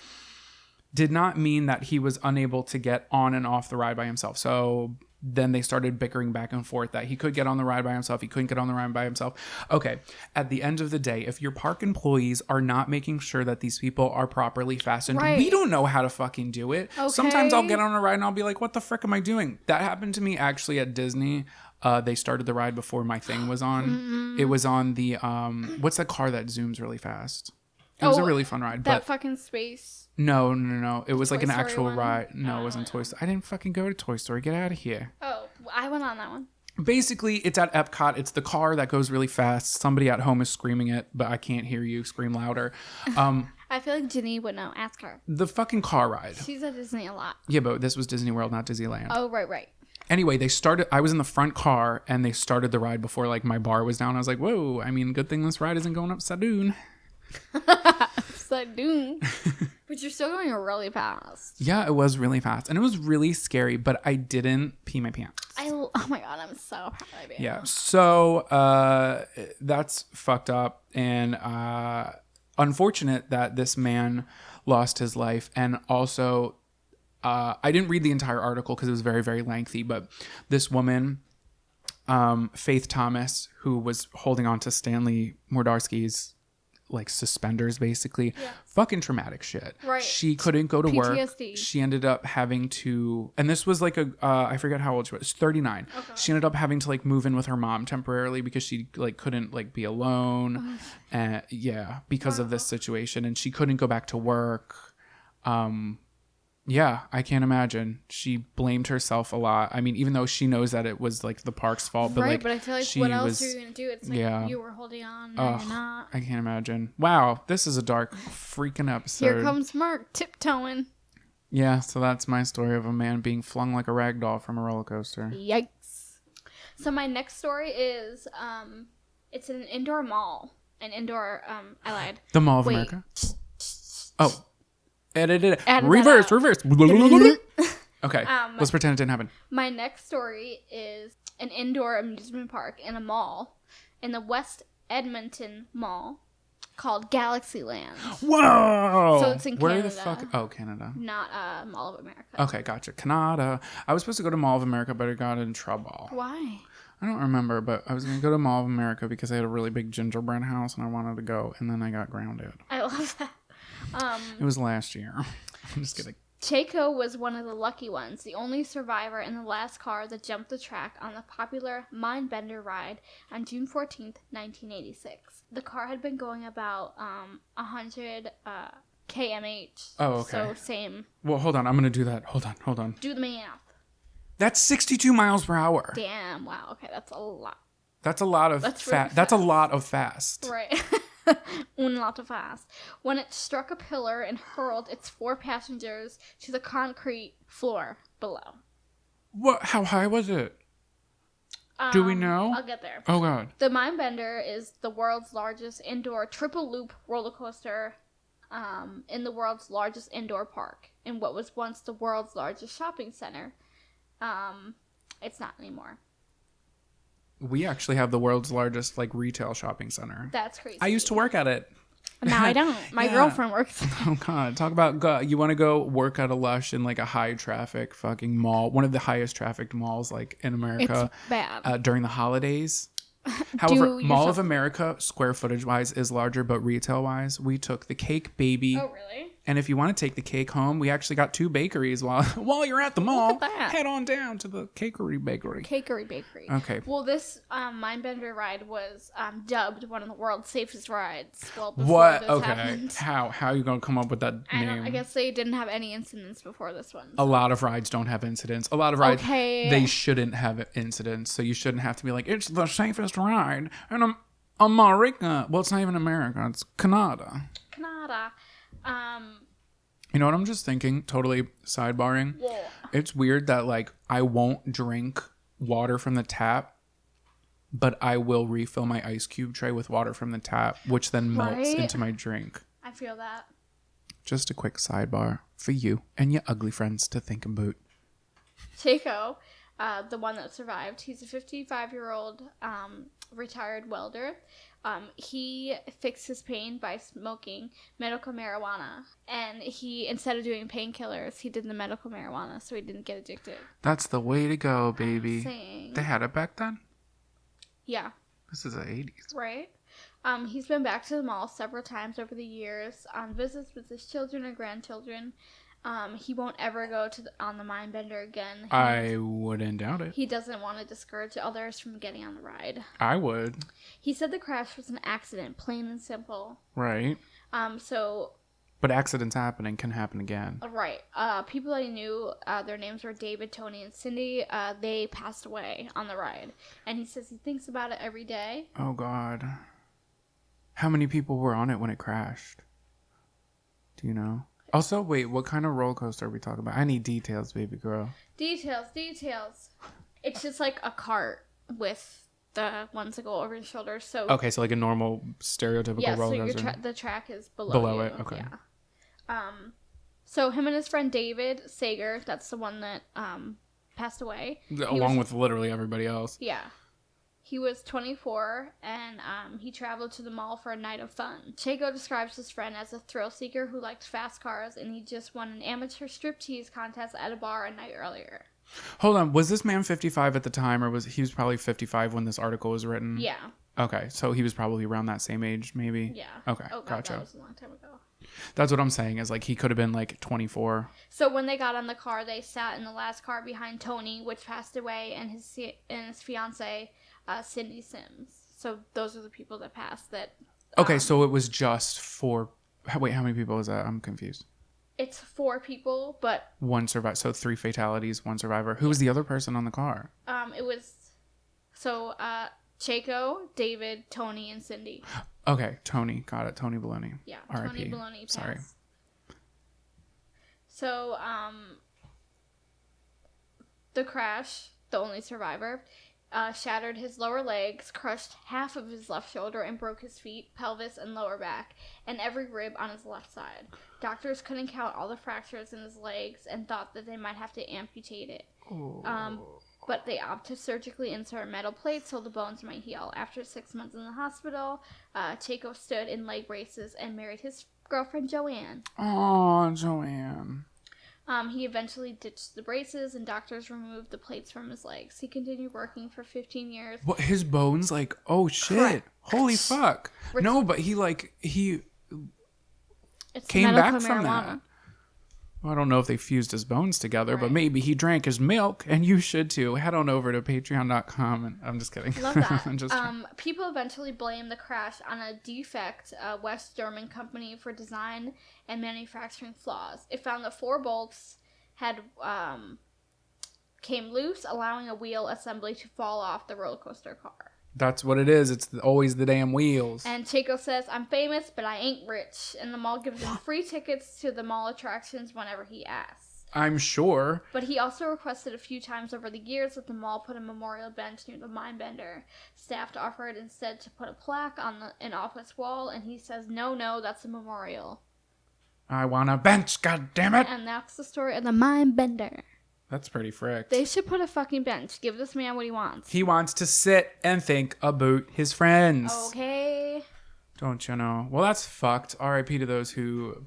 did not mean that he was unable to get on and off the ride by himself. So then they started bickering back and forth that he could get on the ride by himself. He couldn't get on the ride by himself. Okay. At the end of the day, if your park employees are not making sure that these people are properly fastened, Right. we don't know how to fucking do it. Okay. Sometimes I'll get on a ride and I'll be like, what the frick am I doing? That happened to me actually at Disney. They started the ride before my thing was on. Mm-hmm. It was on the, what's that car that zooms really fast? It was a really fun ride. That But fucking space. no. It was like Toy an Story actual one? ride. No, I it wasn't don't Toy Story. I didn't fucking go to Toy Story. Get out of here. Oh, I went on that one. Basically, it's at Epcot. It's the car that goes really fast. Somebody at home is screaming it, but I can't hear you. Scream louder. I feel like Ginny would know. Ask her. The fucking car ride. She's at Disney a lot. Yeah, but this was Disney World, not Disneyland. Oh, right. Anyway, they started. I was in the front car, and they started the ride before like my bar was down. I was like, whoa. I mean, good thing this ride isn't going up Sadoon. Sadoon. But you're still going really fast. Yeah, it was really fast, and it was really scary, but I didn't pee my pants. Oh my god, I'm so proud of you. Yeah, so that's fucked up and unfortunate that this man lost his life. And also, I didn't read the entire article because it was very, very lengthy, but this woman, Faith Thomas, who was holding on to Stanley Mordarsky's like suspenders basically, fucking traumatic shit. Right. She couldn't go to work. PTSD. She ended up having to, and this was like a I forget how old she was, 39. Okay. She ended up having to like move in with her mom temporarily because she like couldn't like be alone. And yeah, because of this situation, and she couldn't go back to work. Yeah, I can't imagine. She blamed herself a lot. I mean, even though she knows that it was like the park's fault, but right, like, but I feel like she what else was, are you gonna do? It's like you were holding on, and you're not. I can't imagine. Wow, this is a dark freaking episode. Here comes Mark tiptoeing. Yeah, so that's my story of a man being flung like a rag doll from a roller coaster. Yikes. So my next story is it's in an indoor mall. An indoor I lied. The Mall of Wait. America. Oh, edit it. Edit Reverse. that Okay, let's pretend it didn't happen. My next story is an indoor amusement park in a mall in the West Edmonton Mall called Galaxyland. Whoa! So it's in Where Canada. the fuck? Oh, Canada. Not Mall of America. Okay, gotcha. Canada. I was supposed to go to Mall of America, but I got in trouble. Why? I don't remember, but I was going to go to Mall of America because they had a really big gingerbread house and I wanted to go, and then I got grounded. I love that. It was last year. I'm just kidding. Chaco was one of the lucky ones, the only survivor in the last car that jumped the track on the popular Mindbender ride on June 14th, 1986. The car had been going about 100 kmh. Oh, okay. So same. Well, hold on. I'm going to do that. Hold on. Do the math. That's 62 miles per hour. Damn. Wow. Okay, that's a lot. That's a lot of That's fast. really That's a lot of fast. Right. Un lot fast. When it struck a pillar and hurled its 4 passengers to the concrete floor below. What? How high was it? Do we know? I'll get there. Oh, God. The Mindbender is the world's largest indoor triple loop roller coaster in the world's largest indoor park in what was once the world's largest shopping center. It's not anymore. We actually have the world's largest retail shopping center. That's crazy. I used to work at it. Now I don't. My girlfriend works. Oh, God. Talk about, you want to go work at a Lush in a high traffic fucking mall, one of the highest trafficked malls in America. It's bad. During the holidays. However, Mall of America, square footage wise, is larger, but retail wise, we took the Cake Baby. Oh, really? And if you want to take the cake home, we actually got 2 bakeries while you're at the mall. Look at that. Head on down to the Cakery Bakery. Cakery Bakery. Okay. Well, this Mindbender ride was dubbed one of the world's safest rides. Well, before What? this Okay. happened. How are you going to come up with that name? I guess they didn't have any incidents before this one. A lot of rides don't have incidents. A lot of rides, Okay. they shouldn't have incidents. So you shouldn't have to be like, it's the safest ride in America. Well, it's not even America. It's Canada. Canada. You know what I'm just thinking? Totally sidebarring. Yeah. It's weird that I won't drink water from the tap, but I will refill my ice cube tray with water from the tap, which then melts Right? into my drink. I feel that. Just a quick sidebar for you and your ugly friends to think about. Chaco, the one that survived, he's a 55-year-old retired welder. He fixed his pain by smoking medical marijuana. And he, instead of doing painkillers, he did the medical marijuana so he didn't get addicted. That's the way to go, baby. I'm saying. They had it back then? Yeah. This is the 80s. Right? He's been back to the mall several times over the years on visits with his children and grandchildren. He won't ever go on the Mindbender again. I wouldn't doubt it. He doesn't want to discourage others from getting on the ride. I would. He said the crash was an accident, plain and simple. Right. But accidents can happen again. Right. People I knew, their names were David, Tony, and Cindy. They passed away on the ride. And he says he thinks about it every day. Oh, God. How many people were on it when it crashed? Do you know? Also, wait, what kind of roller coaster are we talking about? I need details, baby girl. Details. It's just like a cart with the ones that go over your shoulders. So Okay, so a normal stereotypical roller coaster. Yeah, so the track is below you. It, okay. Yeah. So him and his friend David Sager, that's the one that passed away. Along with literally everybody else. Yeah. He was 24, and he traveled to the mall for a night of fun. Chaco describes his friend as a thrill seeker who liked fast cars, and he just won an amateur striptease contest at a bar a night earlier. Hold on, was this man 55 at the time, or he was probably 55 when this article was written? Yeah. Okay, so he was probably around that same age, maybe? Yeah. Okay, Oh, God, gotcha. that was a long time ago. That's what I'm saying, is he could have been 24. So when they got on the car, they sat in the last car behind Tony, which passed away, and his fiance, Cindy Sims. So those are the people that passed. That. Okay, so it was just 4. Wait, how many people was that? I'm confused. It's 4 people, but 1 survivor. So 3 fatalities, 1 survivor. Who was the other person on the car? it was Chaco, David, Tony, and Cindy. Okay, Tony. Got it. Tony Baloney. Yeah, R.I.P. Tony Baloney passed. Sorry. So the crash, the only survivor, shattered his lower legs, crushed half of his left shoulder, and broke his feet, pelvis, and lower back, and every rib on his left side. Doctors couldn't count all the fractures in his legs and thought that they might have to amputate it. But they opted to surgically insert metal plates so the bones might heal. After 6 months in the hospital, Chaco stood in leg braces and married his girlfriend, Joanne. Oh, Joanne. He eventually ditched the braces, and doctors removed the plates from his legs. He continued working for 15 years. What, his bones, oh, shit. Correct. Holy fuck. No, but he It's came medical back from marijuana. that. Well, I don't know if they fused his bones together, but Right. maybe he drank his milk, and you should too. Head on over to patreon.com, and I'm just kidding. Love that. I'm just People eventually blamed the crash on a defect, a West German company, for design and manufacturing flaws. It found that 4 bolts had came loose, allowing a wheel assembly to fall off the roller coaster car. That's what it is. It's always the damn wheels. And Chico says, I'm famous, but I ain't rich. And the mall gives him free tickets to the mall attractions whenever he asks. I'm sure. But he also requested a few times over the years that the mall put a memorial bench near the Mindbender. Staff offered instead to put a plaque on an office wall, and he says, no, that's a memorial. I want a bench, goddammit. And that's the story of the Mindbender. That's pretty fricked. They should put a fucking bench. Give this man what he wants. He wants to sit and think about his friends. Okay. Don't you know? Well, that's fucked. R.I.P. to those who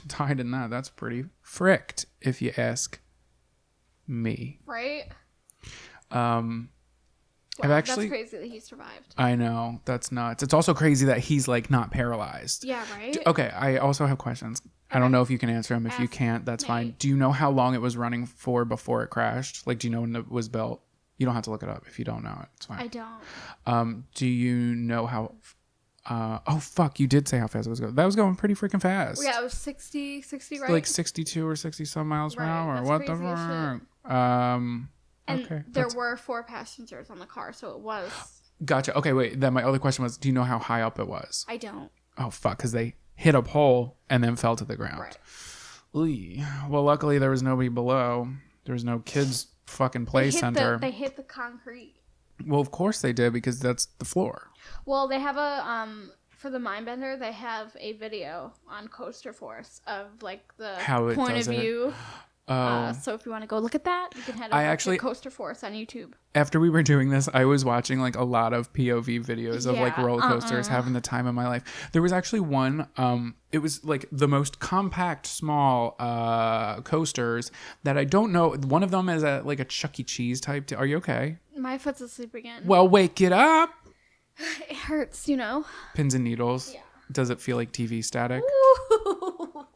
died in that. That's pretty fricked, if you ask me. Right? I've actually... That's crazy that he survived. I know. That's nuts. It's also crazy that he's, like, not paralyzed. Yeah, right? Okay, I also have questions. I don't know if you can answer them. If you can't, that's fine. Do you know how long it was running for before it crashed? Like, do you know when it was built? You don't have to look it up if you don't know it. It's fine. I don't. Do you know how... oh, fuck. You did say how fast it was going. That was going pretty freaking fast. Yeah, it was 60, right? Like 62 or 60 some miles per hour. That's What the crazy as fuck? And okay. there were 4 passengers on the car, so it was... Gotcha. Okay, wait. Then my other question was, do you know how high up it was? I don't. Oh, fuck. Because they hit a pole and then fell to the ground. Right. Oy. Well, luckily there was nobody below. There was no kids fucking play center. They hit the concrete. Well, of course they did, because that's the floor. Well, they have a for the Mindbender, they have a on Coaster Force of like the How it point does of it. view. Oh. So if you want to go look at that, you can head over to Coaster Force on YouTube. After we were doing this, I was watching like a lot of POV videos of like roller coasters, having the time of my life. There was actually one, it was like the most compact, small coasters that I don't know. One of them is like a Chuck E. Cheese type. Are you okay? My foot's asleep again. Well, wake it up. It hurts, you know. Pins and needles. Yeah. Does it feel like TV static? Ooh.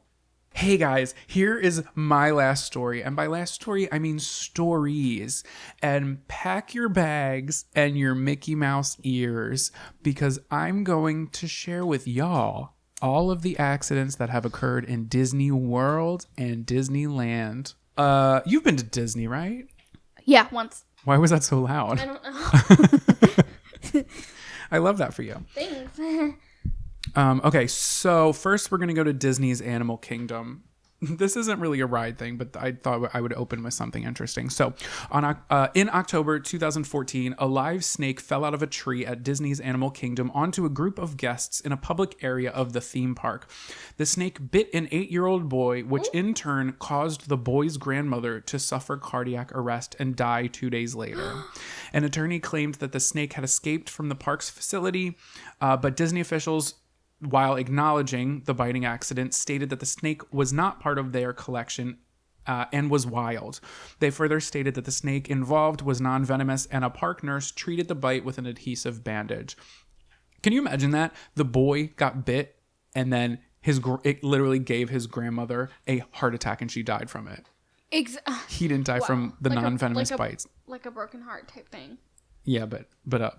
Hey guys, here is my last story. And by last story, I mean stories. And pack your bags and your Mickey Mouse ears, because I'm going to share with y'all all of the accidents that have occurred in Disney World and Disneyland. You've been to Disney, right? Yeah, once. Why was that so loud? I don't know. I love that for you. Thanks. Okay, so first we're going to go to Disney's Animal Kingdom. This isn't really a ride thing, but I thought I would open with something interesting. So in October 2014, a live snake fell out of a tree at Disney's Animal Kingdom onto a group of guests in a public area of the theme park. The snake bit an 8-year-old boy, which in turn caused the boy's grandmother to suffer cardiac arrest and die 2 days later. An attorney claimed that the snake had escaped from the park's facility, but Disney officials, while acknowledging the biting accident, stated that the snake was not part of their collection and was wild. They further stated that the snake involved was non-venomous, and a park nurse treated the bite with an adhesive bandage. Can you imagine that? The boy got bit, and then it literally gave his grandmother a heart attack, and she died from it. He didn't die from the non-venomous bites. Like a broken heart type thing. Yeah, but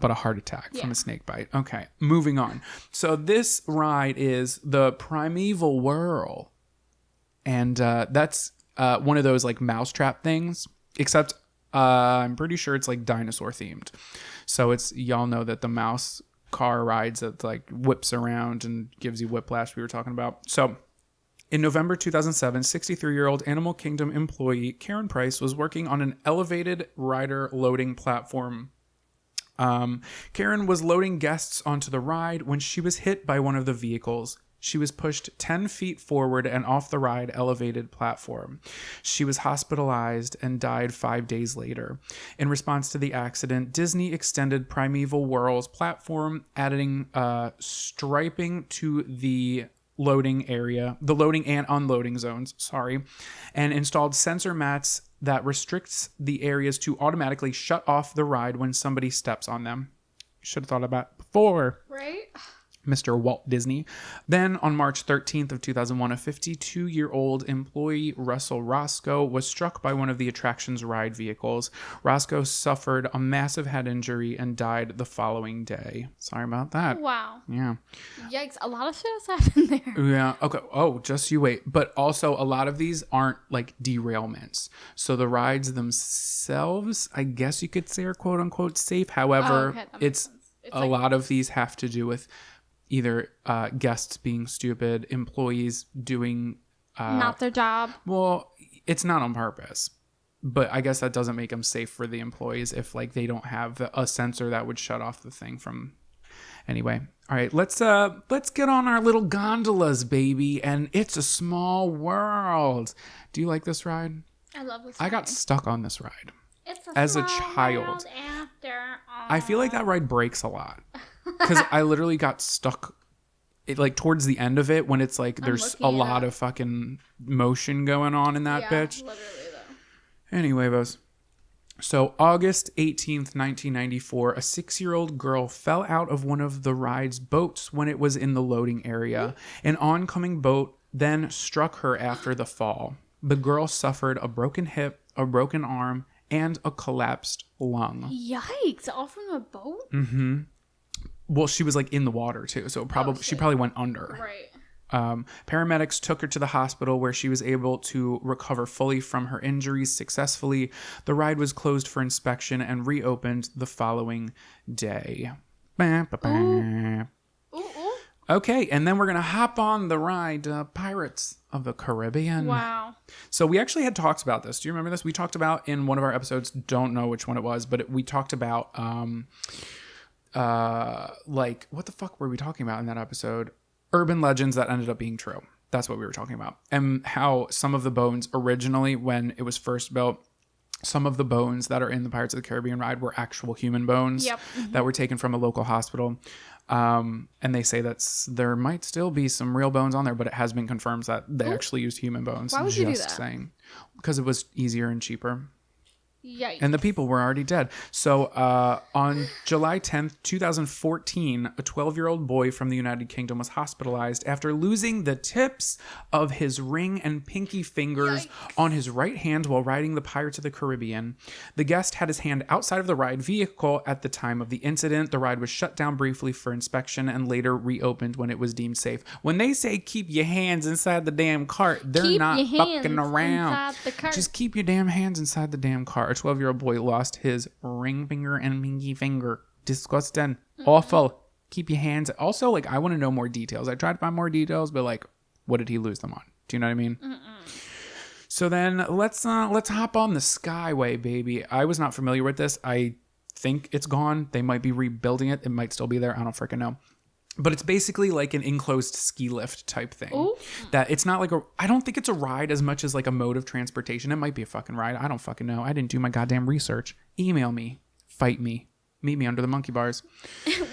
a heart attack from a snake bite. Okay, moving on. So this ride is the Primeval Whirl, and that's one of those like mousetrap things. Except I'm pretty sure it's like dinosaur themed. So it's, y'all know that the mouse car rides that like whips around and gives you whiplash we were talking about. So in November 2007, 63-year-old Animal Kingdom employee Karen Price was working on an elevated rider loading platform. Karen was loading guests onto the ride when she was hit by one of the vehicles. She was pushed 10 feet forward and off the ride elevated platform. She was hospitalized and died 5 days later. In response to the accident, Disney extended Primeval Whirl's platform, adding striping to the loading area, the loading and unloading zones, and installed sensor mats that restricts the areas to automatically shut off the ride when somebody steps on them. Should have thought about it before. Right? Mr. Walt Disney. Then on March 13th of 2001, a 52-year-old employee, Russell Roscoe, was struck by one of the attraction's ride vehicles. Roscoe suffered a massive head injury and died the following day. Sorry about that. Wow. Yeah. Yikes. A lot of shit has happened there. Yeah. Okay. Oh, just you wait. But also, a lot of these aren't like derailments. So the rides themselves, I guess you could say, are quote unquote safe. However, it's a lot of these have to do with either guests being stupid, employees doing not their job. Well, it's not on purpose, but I guess that doesn't make them safe for the employees if like they don't have a sensor that would shut off the thing from. Anyway, all right, let's get on our little gondolas, baby, and it's a small world. Do you like this ride? I love this. I got stuck on this ride It's as a child. I feel like that ride breaks a lot. Because I literally got stuck like towards the end of it when it's like there's a lot of fucking motion going on in that bitch. Literally though. Anyway, boss. So August 18th, 1994, a 6-year-old girl fell out of one of the ride's boats when it was in the loading area. An oncoming boat then struck her after the fall. The girl suffered a broken hip, a broken arm, and a collapsed lung. Yikes! All from a boat? Mm-hmm. Well, she was like in the water too, so she probably went under. Right. Paramedics took her to the hospital where she was able to recover fully from her injuries successfully. The ride was closed for inspection and reopened the following day. Ooh. Okay, and then we're going to hop on the ride Pirates of the Caribbean. Wow. So we actually had talks about this. Do you remember this? We talked about in one of our episodes, don't know which one it was, but we talked about like what the fuck were we talking about in that episode? Urban legends that ended up being true. That's what we were talking about. And how some of the bones originally, when it was first built, some of the bones that are in the Pirates of the Caribbean ride were actual human bones that were taken from a local hospital. And they say that there might still be some real bones on there, but it has been confirmed that they actually used human bones. Why would you do that? Saying, because it was easier and cheaper. Yikes. And the people were already dead. So on July 10th, 2014, a 12-year-old boy from the United Kingdom was hospitalized after losing the tips of his ring and pinky fingers on his right hand while riding the Pirates of the Caribbean. The guest had his hand outside of the ride vehicle at the time of the incident. The ride was shut down briefly for inspection and later reopened when it was deemed safe. When they say keep your hands inside the damn cart, they're not fucking around. Just keep your damn hands inside the damn cart. A 12-year-old boy lost his ring finger and pinky finger. Disgusting. Awful. Keep your hands. Also, like, I want to know more details. I tried to find more details, but like, what did he lose them on? Do you know what I mean? So then let's hop on the Skyway, baby. I was not familiar with this. I think it's gone. They might be rebuilding it. It might still be there. I don't freaking know. But it's basically like an enclosed ski lift type thing. Ooh. That it's not like I don't think it's a ride as much as like a mode of transportation. It might be a fucking ride. I don't fucking know. I didn't do my goddamn research. Email me. Fight me. Meet me under the monkey bars.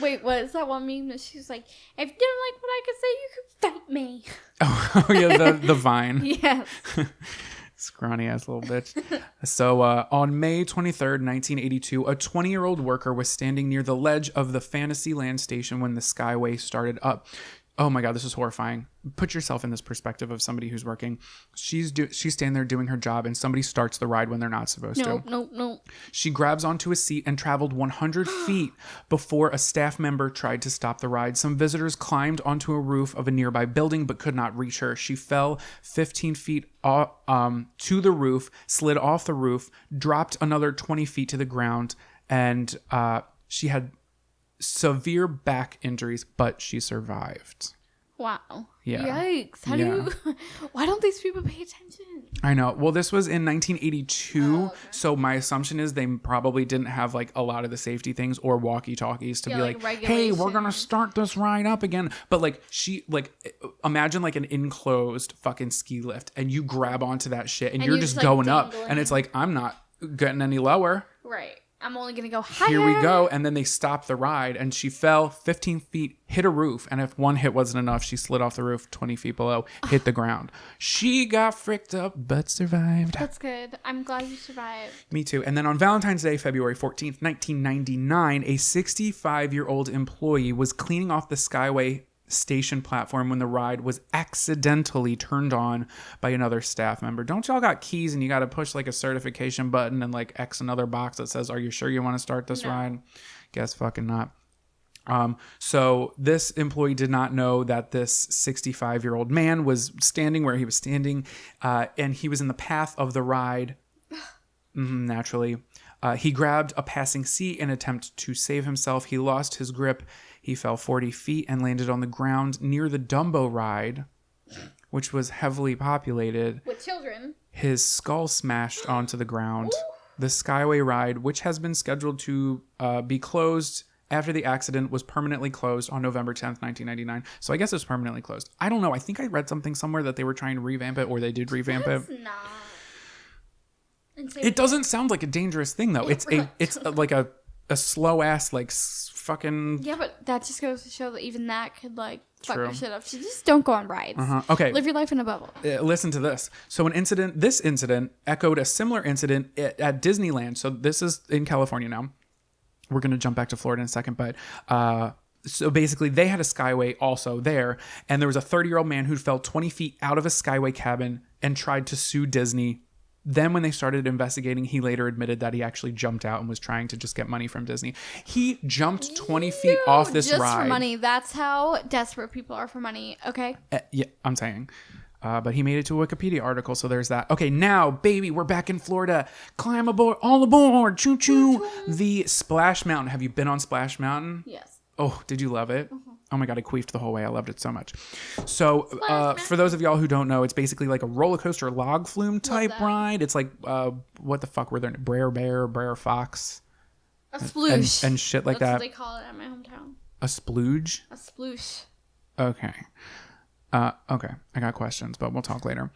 Wait, what is that one meme that she's like, if you don't like what I can say, you can fight me. Oh yeah, the Vine. Yes. Scrawny ass little bitch. So on May 23rd, 1982, a 20-year-old worker was standing near the ledge of the Fantasyland station when the Skyway started up. Oh my God, this is horrifying. Put yourself in this perspective of somebody who's working. She's standing there doing her job and somebody starts the ride when they're not supposed to. No. She grabs onto a seat and traveled 100 feet before a staff member tried to stop the ride. Some visitors climbed onto a roof of a nearby building but could not reach her. She fell 15 feet to the roof, slid off the roof, dropped another 20 feet to the ground, and she had severe back injuries, but she survived. Wow. Yeah. Yikes. Why don't these people pay attention? I know. Well, this was in 1982, okay. So my assumption is they probably didn't have like a lot of the safety things or walkie-talkies to be like, hey, we're going to start this ride up again. But like imagine like an enclosed fucking ski lift and you grab onto that shit and you're just going up and it's like, I'm not getting any lower. Right. I'm only going to go higher. Here we go. And then they stopped the ride and she fell 15 feet, hit a roof. And if one hit wasn't enough, she slid off the roof 20 feet below, hit the ground. She got fricked up, but survived. That's good. I'm glad you survived. Me too. And then on Valentine's Day, February 14th, 1999, a 65-year-old employee was cleaning off the Skyway station platform when the ride was accidentally turned on by another staff member. Don't y'all got keys and you got to push like a certification button and like X another box that says, are you sure you want to start this ride? Guess fucking not. So this employee did not know that this 65-year-old man was standing where he was standing, and he was in the path of the ride. Naturally. He grabbed a passing seat in an attempt to save himself. He lost his grip. He fell 40 feet and landed on the ground near the Dumbo ride, which was heavily populated. With children. His skull smashed onto the ground. The Skyway ride, which has been scheduled to be closed after the accident, was permanently closed on November 10th, 1999. So I guess it's permanently closed. I don't know. I think I read something somewhere that they were trying to revamp it, or they did revamp it. It's not. It doesn't sound like a dangerous thing, though. It's like a slow ass like fucking. Yeah, but that just goes to show that even that could like fuck True. your shit up. So just don't go on rides. Okay. Live your life in a bubble. Listen to this. So this incident echoed a similar incident at Disneyland. So this is in California now. We're going to jump back to Florida in a second, but so basically they had a Skyway also there, and there was a 30-year-old man who fell 20 feet out of a Skyway cabin and tried to sue Disney. Then when they started investigating, he later admitted that he actually jumped out and was trying to just get money from Disney. He jumped 20 feet off this just ride. For money. That's how desperate people are for money. Okay. Yeah, I'm saying. But he made it to a Wikipedia article, so there's that. Okay, now, baby, we're back in Florida. Climb aboard, all aboard, choo-choo. The Splash Mountain. Have you been on Splash Mountain? Yes. Oh, did you love it? Oh my God, I queefed the whole way. I loved it so much. So for those of y'all who don't know, it's basically like a roller coaster log flume type ride. It's like, what the fuck were there? Brer Bear, Brer Fox. A sploosh. And shit like That's that. what they call it in my hometown. A splooge? A sploosh. Okay. Okay. I got questions, but we'll talk later.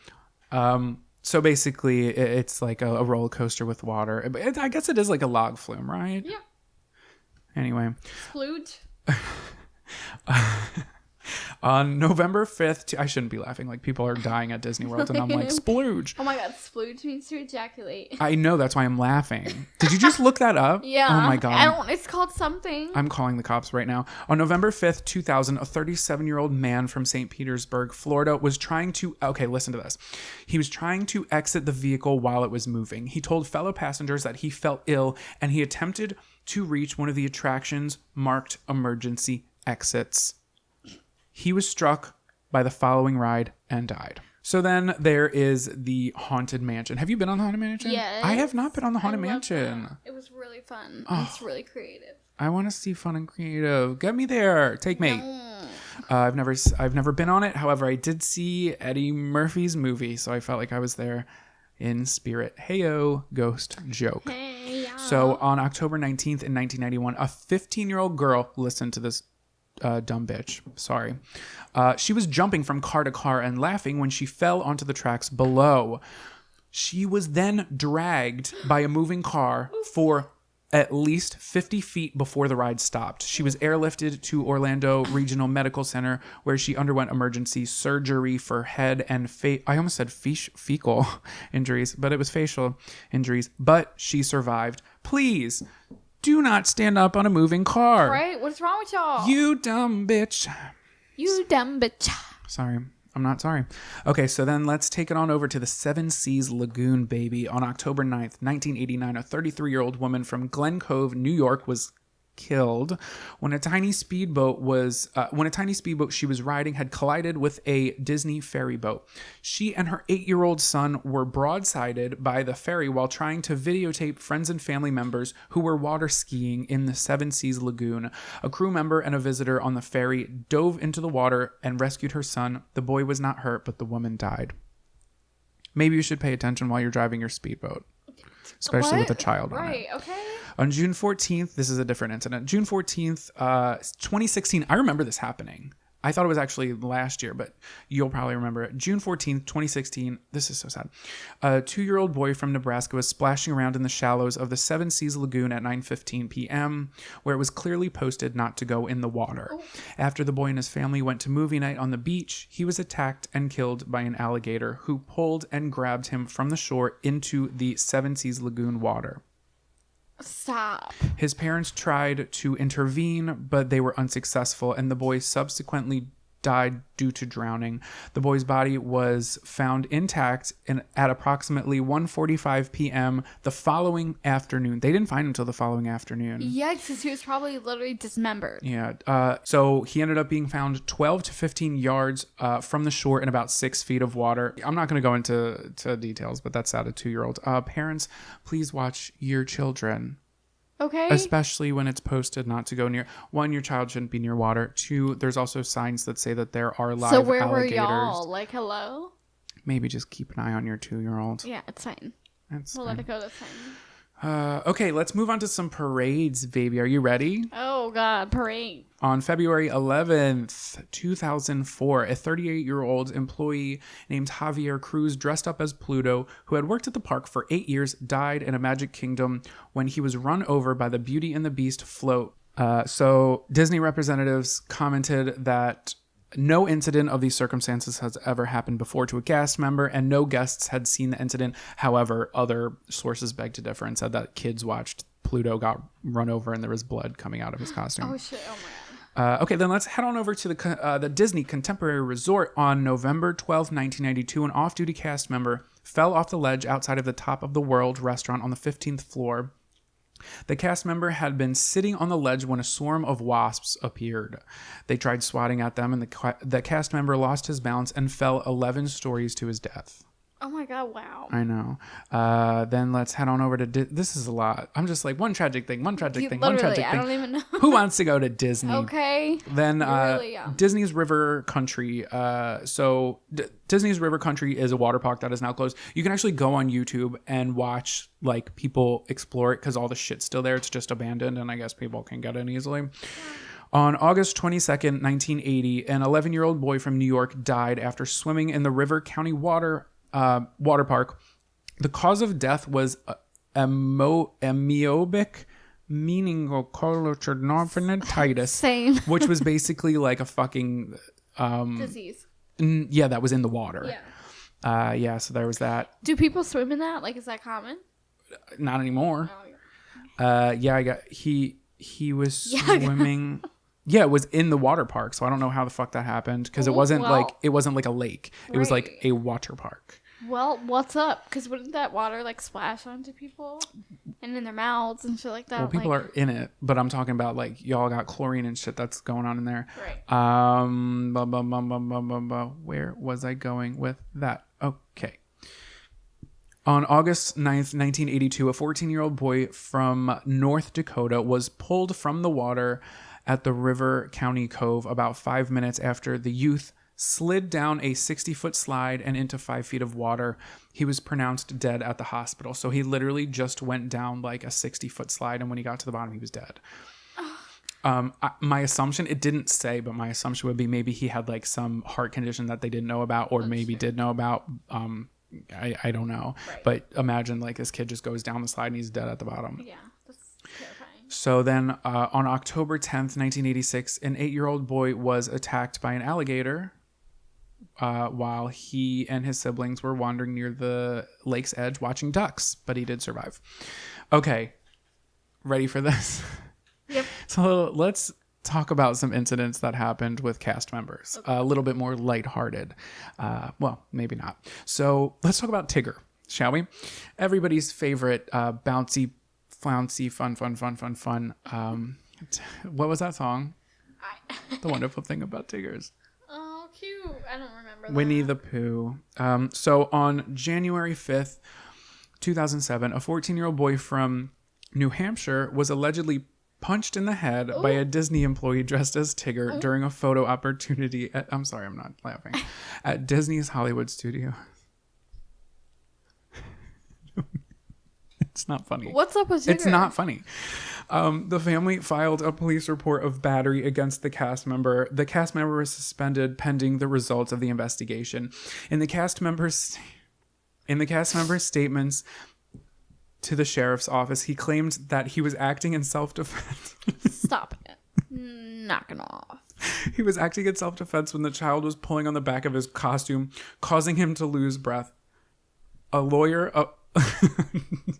So basically, it's like a roller coaster with water. I guess it is like a log flume, right? Yeah. Anyway. Splooge. On November 5th, I shouldn't be laughing. Like, people are dying at Disney World, and I'm like, splooge. Oh my God, splooge means to ejaculate. I know, that's why I'm laughing. Did you just look that up? Yeah. Oh my God. It's called something. I'm calling the cops right now. On November 5th, 2000, a 37-year-old man from St. Petersburg, Florida, was trying to... Okay, listen to this. He was trying to exit the vehicle while it was moving. He told fellow passengers that he felt ill, and he attempted to reach one of the attractions marked emergency exits. He was struck by the following ride and died. So then there is the Haunted Mansion. Have you been on the Haunted Mansion? Yes. I have not been on the Haunted Mansion. That. It was really fun. Oh. It's really creative. I want to see fun and creative. Get me there. Take me. No. I've never been on it. However, I did see Eddie Murphy's movie, so I felt like I was there in spirit. Heyo, ghost joke. Hey, y'all. So on October 19th in 1991, a 15-year-old girl, listen to this dumb bitch, sorry. She was jumping from car to car and laughing when she fell onto the tracks below. She was then dragged by a moving car for at least 50 feet before the ride stopped. She was airlifted to Orlando Regional Medical Center, where she underwent emergency surgery for head and I almost said fecal injuries, but it was facial injuries. But she survived. Please do not stand up on a moving car. Right? What's wrong with y'all? You dumb bitch. You dumb bitch. Sorry. I'm not sorry. Okay, so then let's take it on over to the Seven Seas Lagoon, baby. On October 9th, 1989, a 33-year-old woman from Glen Cove, New York was killed when a tiny speedboat she was riding had collided with a Disney ferry boat. She and her 8-year-old son were broadsided by the ferry while trying to videotape friends and family members who were water skiing in the Seven Seas Lagoon. A crew member and a visitor on the ferry dove into the water and rescued her son. The boy was not hurt, but the woman died. Maybe you should pay attention while you're driving your speedboat, especially with a child on it. Right, okay. On June 14th, this is a different incident. June 14th, 2016, I remember this happening. I thought it was actually last year, but you'll probably remember it. June 14th, 2016. This is so sad. A 2-year-old boy from Nebraska was splashing around in the shallows of the Seven Seas Lagoon at 9:15 p.m., where it was clearly posted not to go in the water. Oh. After the boy and his family went to movie night on the beach, he was attacked and killed by an alligator who pulled and grabbed him from the shore into the Seven Seas Lagoon water. Stop. His parents tried to intervene, but they were unsuccessful, and the boy subsequently died due to drowning. The boy's body was found intact at approximately 1:45 p.m. the following afternoon. They didn't find him until the following afternoon. Yeah, because he was probably literally dismembered. Yeah. So he ended up being found 12 to 15 yards from the shore in about 6 feet of water. I'm not going to go into details, but that's sad. A 2-year-old. Parents, please watch your children. Okay. Especially when it's posted not to go near. 1, your child shouldn't be near water. 2, there's also signs that say that there are live alligators. So where were y'all? Like, hello? Maybe just keep an eye on your 2-year-old. Yeah, it's fine. We'll let it go this time. Okay, let's move on to some parades, baby. Are you ready? Oh, God, parade. On February 11th, 2004, a 38-year-old employee named Javier Cruz, dressed up as Pluto, who had worked at the park for 8 years, died in a Magic Kingdom when he was run over by the Beauty and the Beast float. So Disney representatives commented that no incident of these circumstances has ever happened before to a cast member, and no guests had seen the incident. However, other sources begged to differ and said that kids watched Pluto got run over and there was blood coming out of his costume. Oh, shit. Oh, my God. Okay, then let's head on over to the Disney Contemporary Resort. On November 12, 1992, an off-duty cast member fell off the ledge outside of the Top of the World restaurant on the 15th floor. The cast member had been sitting on the ledge when a swarm of wasps appeared. They tried swatting at them, and the cast member lost his balance and fell 11 stories to his death. Oh my God, wow. I know. Then let's head on over to this is a lot. I'm just like one tragic thing. I don't even know. Who wants to go to Disney? Okay. Then Disney's River Country. Disney's River Country is a water park that is now closed. You can actually go on YouTube and watch like people explore it because all the shit's still there. It's just abandoned, and I guess people can get in easily. On August 22nd, 1980, an 11-year-old boy from New York died after swimming in the River County water park. The cause of death was amoebic meningocoelontitis. Same. Which was basically like a fucking disease. Yeah, that was in the water. Yeah. So there was that. Do people swim in that? Like, is that common? Not anymore. Oh, yeah. He was swimming. Yeah, it was in the water park, so I don't know how the fuck that happened because it wasn't like a lake. It was like a water park. Well, what's up? Because wouldn't that water like splash onto people and in their mouths and shit like that? Well, people are in it, but I'm talking about like y'all got chlorine and shit that's going on in there. Right. Where was I going with that? Okay. On August 9th, 1982, a 14-year-old boy from North Dakota was pulled from the water at the River County Cove about 5 minutes after the youth slid down a 60-foot slide and into 5 feet of water. He was pronounced dead at the hospital. So he literally just went down like a 60-foot slide, and when he got to the bottom, he was dead. My assumption, it didn't say, but my assumption would be maybe he had like some heart condition that they didn't know about, or maybe did know about. I don't know. Right. But imagine like this kid just goes down the slide and he's dead at the bottom. Yeah. So then on October 10th, 1986, an 8-year-old boy was attacked by an alligator while he and his siblings were wandering near the lake's edge watching ducks, but he did survive. Okay, ready for this? Yep. So let's talk about some incidents that happened with cast members. Okay. A little bit more lighthearted. Well, maybe not. So let's talk about Tigger, shall we? Everybody's favorite bouncy, flouncy, fun. What was that song? The wonderful thing about Tiggers. Oh, cute. I don't remember that. Winnie the Pooh. So on January 5th, 2007, a 14-year-old boy from New Hampshire was allegedly punched in the head by a Disney employee dressed as Tigger during a photo opportunity at, I'm sorry, I'm not laughing, at Disney's Hollywood Studios. It's not funny. What's up with Tigger? It's not funny. The family filed a police report of battery against the cast member. The cast member was suspended pending the results of the investigation. In the cast member's statements to the sheriff's office, he claimed that he was acting in self-defense. Stop it. Knock it off. He was acting in self-defense when the child was pulling on the back of his costume, causing him to lose breath. A lawyer...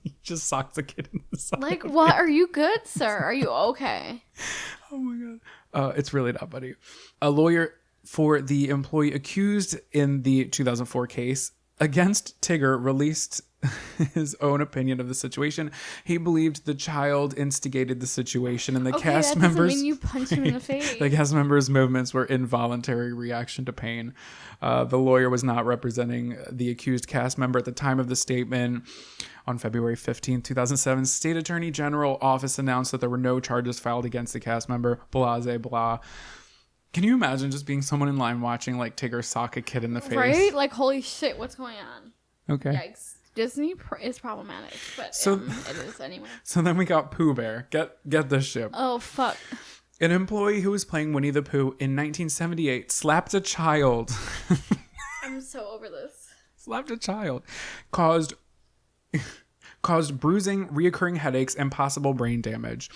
he just socked the kid in the side. Like, what? Are you good, sir? Are you okay? Oh my god. It's really not funny. A lawyer for the employee accused in the 2004 case against Tigger released his own opinion of the situation. He believed the child instigated the situation, and the cast that members. Doesn't mean you punch him in the face. The cast members' movements were involuntary reaction to pain. The lawyer was not representing the accused cast member at the time of the statement. On February 15, 2007, State Attorney General Office announced that there were no charges filed against the cast member. Blah, blah. Can you imagine just being someone in line watching like Tigger sock a kid in the face? Right? Like, holy shit, what's going on? Okay. Yikes. Disney is problematic, but it is anyway. So then we got Pooh Bear. Get this shit. Oh, fuck. An employee who was playing Winnie the Pooh in 1978 slapped a child. I'm so over this. Slapped a child. Caused bruising, reoccurring headaches, and possible brain damage.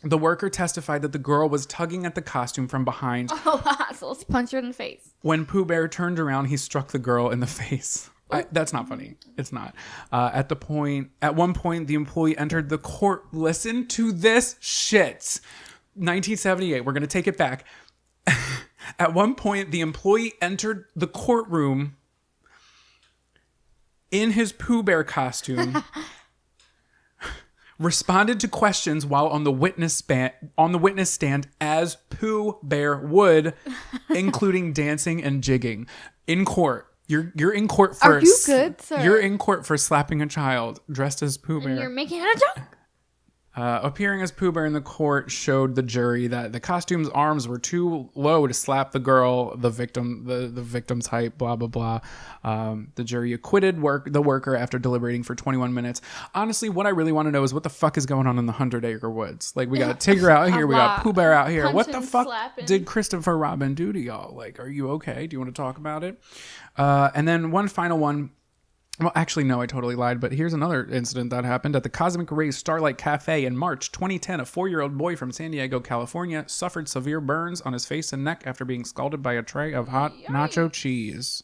The worker testified that the girl was tugging at the costume from behind. Oh, so let's punch her in the face. When Pooh Bear turned around, he struck the girl in the face. That's not funny. It's not. At one point, the employee entered the court. Listen to this shit. 1978. We're going to take it back. At one point, the employee entered the courtroom in his Pooh Bear costume, responded to questions while on the witness stand as Pooh Bear would, including dancing and jigging in court. You're in court for. Are you good, sir? You're in court for slapping a child dressed as Pooh Bear. And you're making it a joke? Appearing as Pooh Bear in the court showed the jury that the costume's arms were too low to slap the girl, the victim's height, blah, blah, blah. The jury acquitted the worker after deliberating for 21 minutes. Honestly, what I really want to know is what the fuck is going on in the 100-acre woods? Like, we got Tigger out here, we got Pooh Bear out here. Punching, what the fuck slapping. did Christopher Robin do to y'all? Like, are you okay? Do you want to talk about it? And then one final one. Well, actually, no, I totally lied. But here's another incident that happened at the Cosmic Rays Starlight Cafe in March 2010. A 4-year-old boy from San Diego, California, suffered severe burns on his face and neck after being scalded by a tray of hot nacho cheese.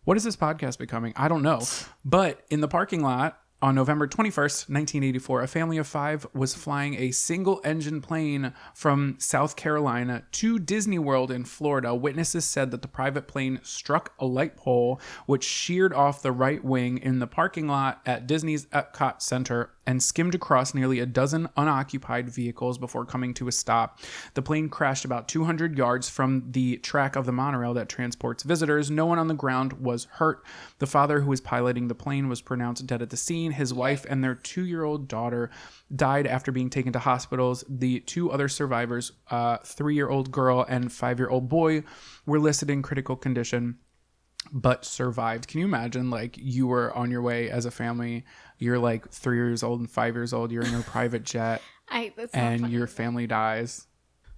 What is this podcast becoming? I don't know. But in the parking lot on November 21st, 1984, a family of 5 was flying a single-engine plane from South Carolina to Disney World in Florida. Witnesses said that the private plane struck a light pole, which sheared off the right wing in the parking lot at Disney's Epcot Center and skimmed across nearly a dozen unoccupied vehicles before coming to a stop. The plane crashed about 200 yards from the track of the monorail that transports visitors. No one on the ground was hurt. The father who was piloting the plane was pronounced dead at the scene. His wife and their 2-year-old daughter died after being taken to hospitals. The 2 other survivors, 3-year-old girl and 5-year-old boy, were listed in critical condition but survived. Can you imagine, like, you were on your way as a family, you're like 3 years old and 5 years old, you're in your private jet, and your family dies.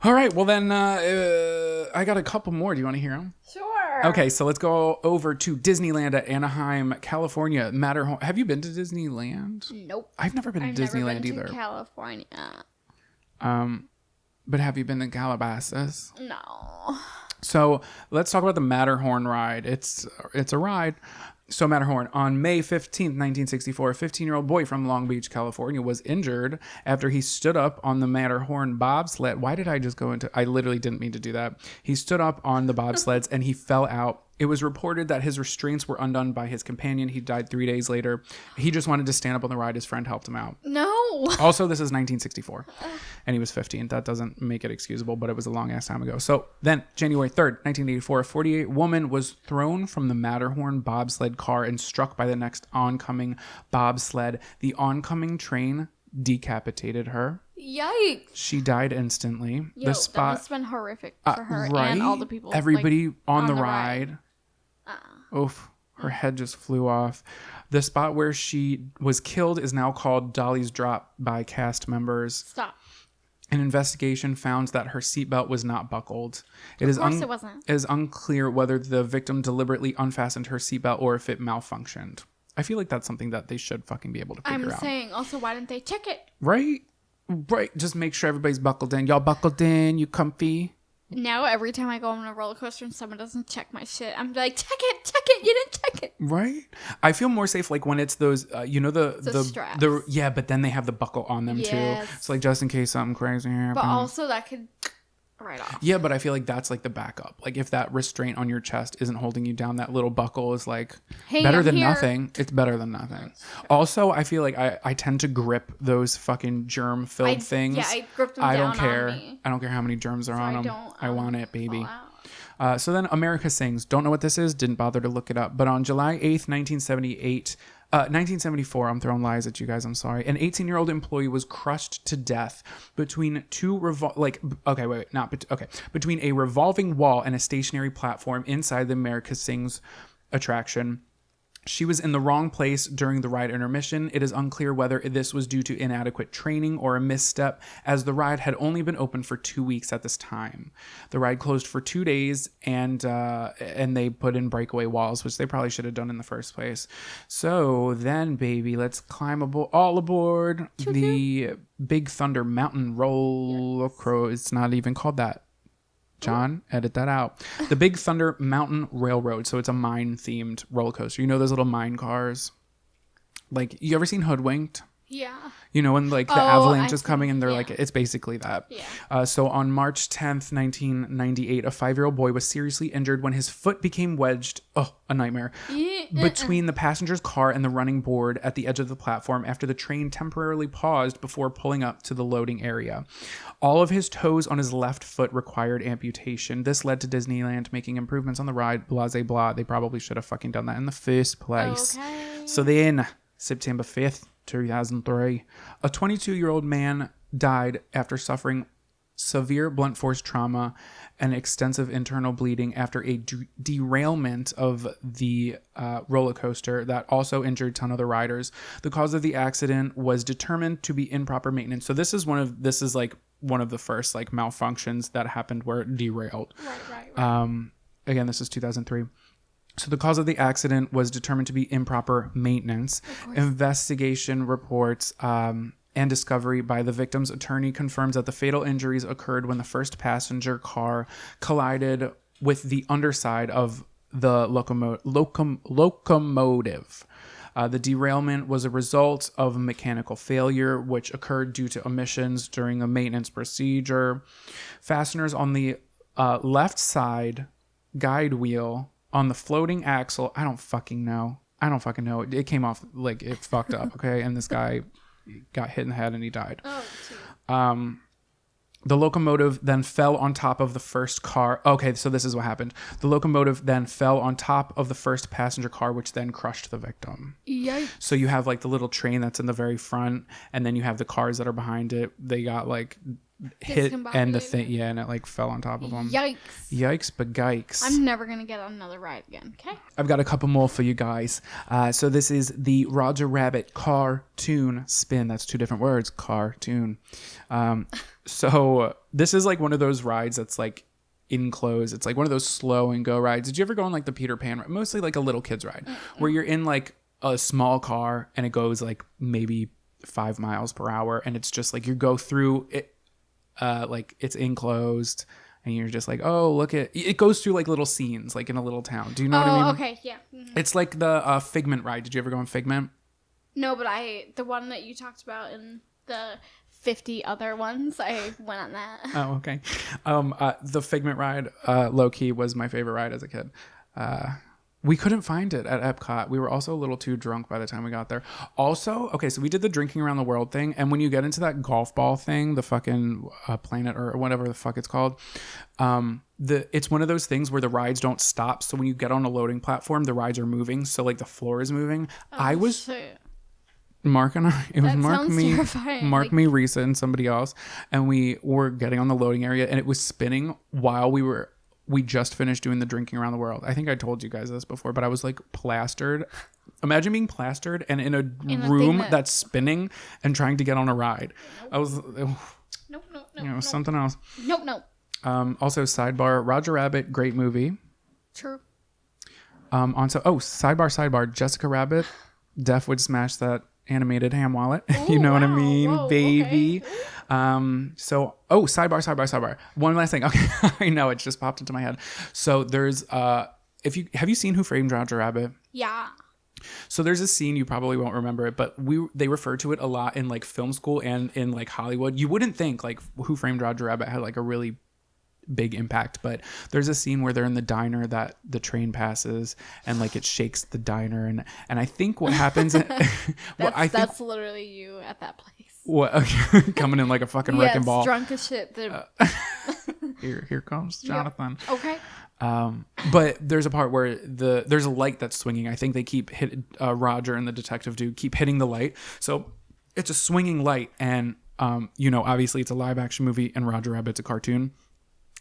All right, well then, I got a couple more. Do you want to hear them? Sure. Okay, so let's go over to Disneyland at Anaheim, California. Matterhorn. Have you been to Disneyland? Nope. I've never been to Disneyland either. California. But have you been to Calabasas? No. So let's talk about the Matterhorn ride. It's a ride. So Matterhorn, on May 15th, 1964, a 15-year-old boy from Long Beach, California was injured after he stood up on the Matterhorn bobsled. Why did I just go into... I literally didn't mean to do that. He stood up on the bobsleds and he fell out. It was reported that his restraints were undone by his companion. He died 3 days later. He just wanted to stand up on the ride. His friend helped him out. No. Also, this is 1964, and he was 15. That doesn't make it excusable, but it was a long-ass time ago. So then, January 3rd, 1984, a 48 woman was thrown from the Matterhorn bobsled car and struck by the next oncoming bobsled. The oncoming train decapitated her. Yikes. She died instantly. Yo, that must have been horrific for her right? and all the people. Everybody on the ride. Oof. Her head just flew off. The spot where she was killed is now called Dolly's Drop by cast members. Stop. An investigation found that her seatbelt was not buckled. Of course it wasn't. It is unclear whether the victim deliberately unfastened her seatbelt or if it malfunctioned. I feel like that's something that they should fucking be able to figure out. I'm saying, also, why didn't they check it? Right? Just make sure everybody's buckled in. Y'all buckled in? You comfy? Now, every time I go on a roller coaster and someone doesn't check my shit, I'm like, check it, you didn't check it. Right? I feel more safe like when it's those, the straps. Yeah, but then they have the buckle on them too. It's like just in case something crazy happens. But also that could right off. Yeah, but I feel like that's like the backup. Like if that restraint on your chest isn't holding you down, that little buckle is like better than nothing. It's better than nothing. Also, I feel like I tend to grip those fucking germ-filled things. Yeah, I grip them I down don't care. on me. I don't care how many germs are on them. I want it, baby. Fall out. So then America Sings. Don't know what this is. Didn't bother to look it up. But on July 8th, 1974, I'm throwing lies at you guys. I'm sorry. An 18-year-old employee was crushed to death between between a revolving wall and a stationary platform inside the America Sings attraction. She was in the wrong place during the ride intermission. It is unclear whether this was due to inadequate training or a misstep, as the ride had only been open for 2 weeks at this time. The ride closed for 2 days, and they put in breakaway walls, which they probably should have done in the first place. So then, baby, let's climb all aboard the Big Thunder Mountain Roller Coaster. It's not even called that. John, edit that out. The Big Thunder Mountain Railroad. So it's a mine-themed roller coaster. You know those little mine cars? Like, you ever seen Hoodwinked? Yeah. You know, when like the avalanche is see. coming and they're Yeah. like, it's basically that. Yeah. So on March 10th, 1998, a 5-year-old boy was seriously injured when his foot became wedged. Oh, a nightmare. Between the passenger's car and the running board at the edge of the platform after the train temporarily paused before pulling up to the loading area. All of his toes on his left foot required amputation. This led to Disneyland making improvements on the ride, blah, blah, blah. They probably should have fucking done that in the first place. Okay. So then, September 5th, 2003, a 22-year-old man died after suffering severe blunt force trauma and extensive internal bleeding after a derailment of the roller coaster that also injured a ton of the riders. The cause of the accident was determined to be improper maintenance. So this is one of the first like malfunctions that happened where it derailed. Right. Again, this is 2003. So the cause of the accident was determined to be improper maintenance. Investigation reports and discovery by the victim's attorney confirms that the fatal injuries occurred when the first passenger car collided with the underside of the locomotive. The derailment was a result of a mechanical failure, which occurred due to omissions during a maintenance procedure. Fasteners on the left side guide wheel on the floating axle. I don't fucking know. It came off like it fucked up. Okay. And this guy got hit in the head and he died. The locomotive then fell on top of the first car. Okay. So this is what happened. The locomotive then fell on top of the first passenger car, which then crushed the victim. Yikes. So you have like the little train that's in the very front, and then you have the cars that are behind it. They got like hit and the thing, yeah, and it like fell on top of them. Yikes, but gikes. I'm never gonna get on another ride again. Okay. I've got a couple more for you guys. So this is the Roger Rabbit cartoon spin. That's two different words. Cartoon. So this is like one of those rides that's like enclosed. It's like one of those slow and go rides. Did you ever go on like the Peter Pan ride? Mostly like a little kid's ride where you're in like a small car and it goes like maybe 5 miles per hour, and it's just like you go through it. Like it's enclosed and you're just like, oh, look at it goes through like little scenes like in a little town. Do you know what I mean? Okay, yeah. Mm-hmm. It's like the Figment ride. Did you ever go on Figment? No, but the one that you talked about in the 50 other ones, I went on that. Oh, okay. The Figment ride, low key, was my favorite ride as a kid. We couldn't find it at Epcot. We were also a little too drunk by the time we got there. Also, okay, so we did the drinking around the world thing, and when you get into that golf ball thing, the fucking Planet or whatever the fuck it's called, it's one of those things where the rides don't stop. So when you get on a loading platform, the rides are moving. So like the floor is moving. Shit. Mark and I, it was Mark, me, terrifying. me, Risa, and somebody else, and we were getting on the loading area, and it was spinning while we were we just finished doing the drinking around the world. I think I told you guys this before, but I was like plastered. Imagine being plastered and in a room that's spinning and trying to get on a ride. I was something else. Nope. Also, sidebar, Roger Rabbit, great movie. True. Sidebar, Jessica Rabbit, Def would smash that animated ham wallet. Ooh, You know what I wow. mean, Whoa, baby. okay. Sidebar. One last thing. Okay, I know it just popped into my head. So there's have you seen Who Framed Roger Rabbit? Yeah. So there's a scene, you probably won't remember it, but they refer to it a lot in like film school and in like Hollywood. You wouldn't think like Who Framed Roger Rabbit had like a really big impact, but there's a scene where they're in the diner that the train passes and like it shakes the diner and I think what happens that's literally you at that place. What coming in like a fucking wrecking ball. Drunk as shit. Here comes Jonathan. Yep. Okay. But there's a part where there's a light that's swinging. I think they keep Roger and the detective dude keep hitting the light. So it's a swinging light, and obviously it's a live action movie, and Roger Rabbit's a cartoon.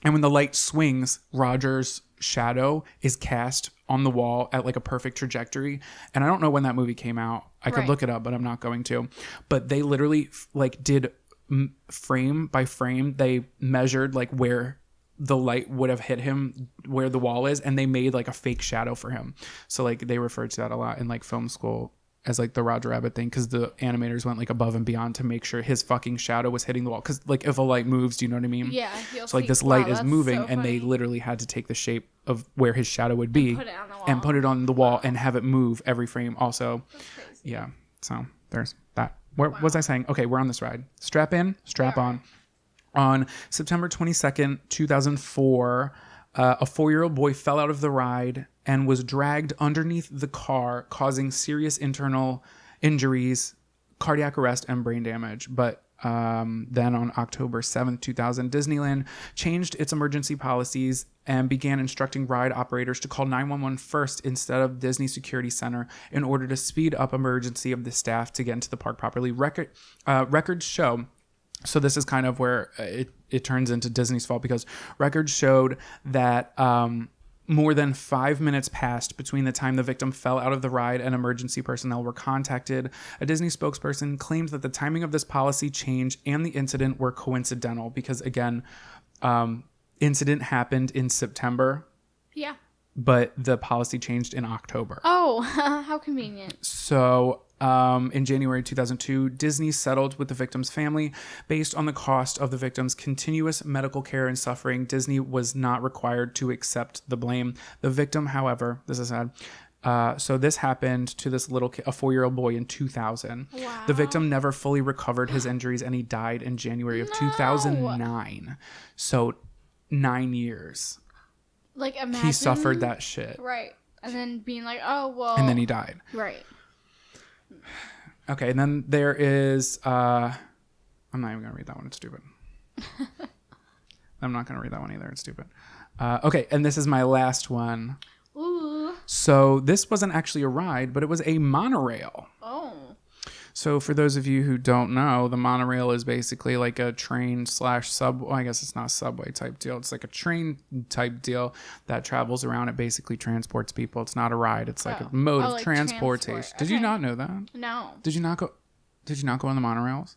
And when the light swings, Roger's shadow is cast on the wall at like a perfect trajectory. And I don't know when that movie came out. I could look it up, but I'm not going to. But they literally like did frame by frame. They measured like where the light would have hit him, where the wall is, and they made like a fake shadow for him. So like they referred to that a lot in like film school as like the Roger Rabbit thing, because the animators went like above and beyond to make sure his fucking shadow was hitting the wall. Because like if a light moves, do you know what I mean? Yeah. So like this light is moving, and they literally had to take the shape of where his shadow would be and put it on the wall and have it move every frame. Also, yeah. So there's that. What was I saying? Okay, we're on this ride. Strap in, strap on. On September 22nd, 2004, a 4-year-old boy fell out of the ride and was dragged underneath the car, causing serious internal injuries, cardiac arrest, and brain damage. But then on October 7th, 2000, Disneyland changed its emergency policies and began instructing ride operators to call 911 first instead of Disney Security Center in order to speed up emergency of the staff to get into the park properly. Records show... So this is kind of where it turns into Disney's fault, because records showed that more than 5 minutes passed between the time the victim fell out of the ride and emergency personnel were contacted. A Disney spokesperson claimed that the timing of this policy change and the incident were coincidental because, again, incident happened in September. Yeah. But the policy changed in October. Oh, how convenient. So... in January 2002, Disney settled with the victim's family. Based on the cost of the victim's continuous medical care and suffering, Disney was not required to accept the blame. The victim, however, this is sad. So this happened to this a 4-year-old boy in 2000. Wow. The victim never fully recovered his injuries, and he died in January of 2009. So 9 years. Like, imagine. He suffered that shit. Right. And then being like, oh, well. And then he died. Right. Okay, and then there is... I'm not even going to read that one. It's stupid. I'm not going to read that one either. It's stupid. Okay, and this is my last one. Ooh. So this wasn't actually a ride, but it was a monorail. Oh. So for those of you who don't know, the monorail is basically like a train / subway. Well, I guess it's not a subway type deal. It's like a train type deal that travels around. It basically transports people. It's not a ride. It's like a mode of like transportation. transport. Did you not know that? No. Did you not go on the monorails?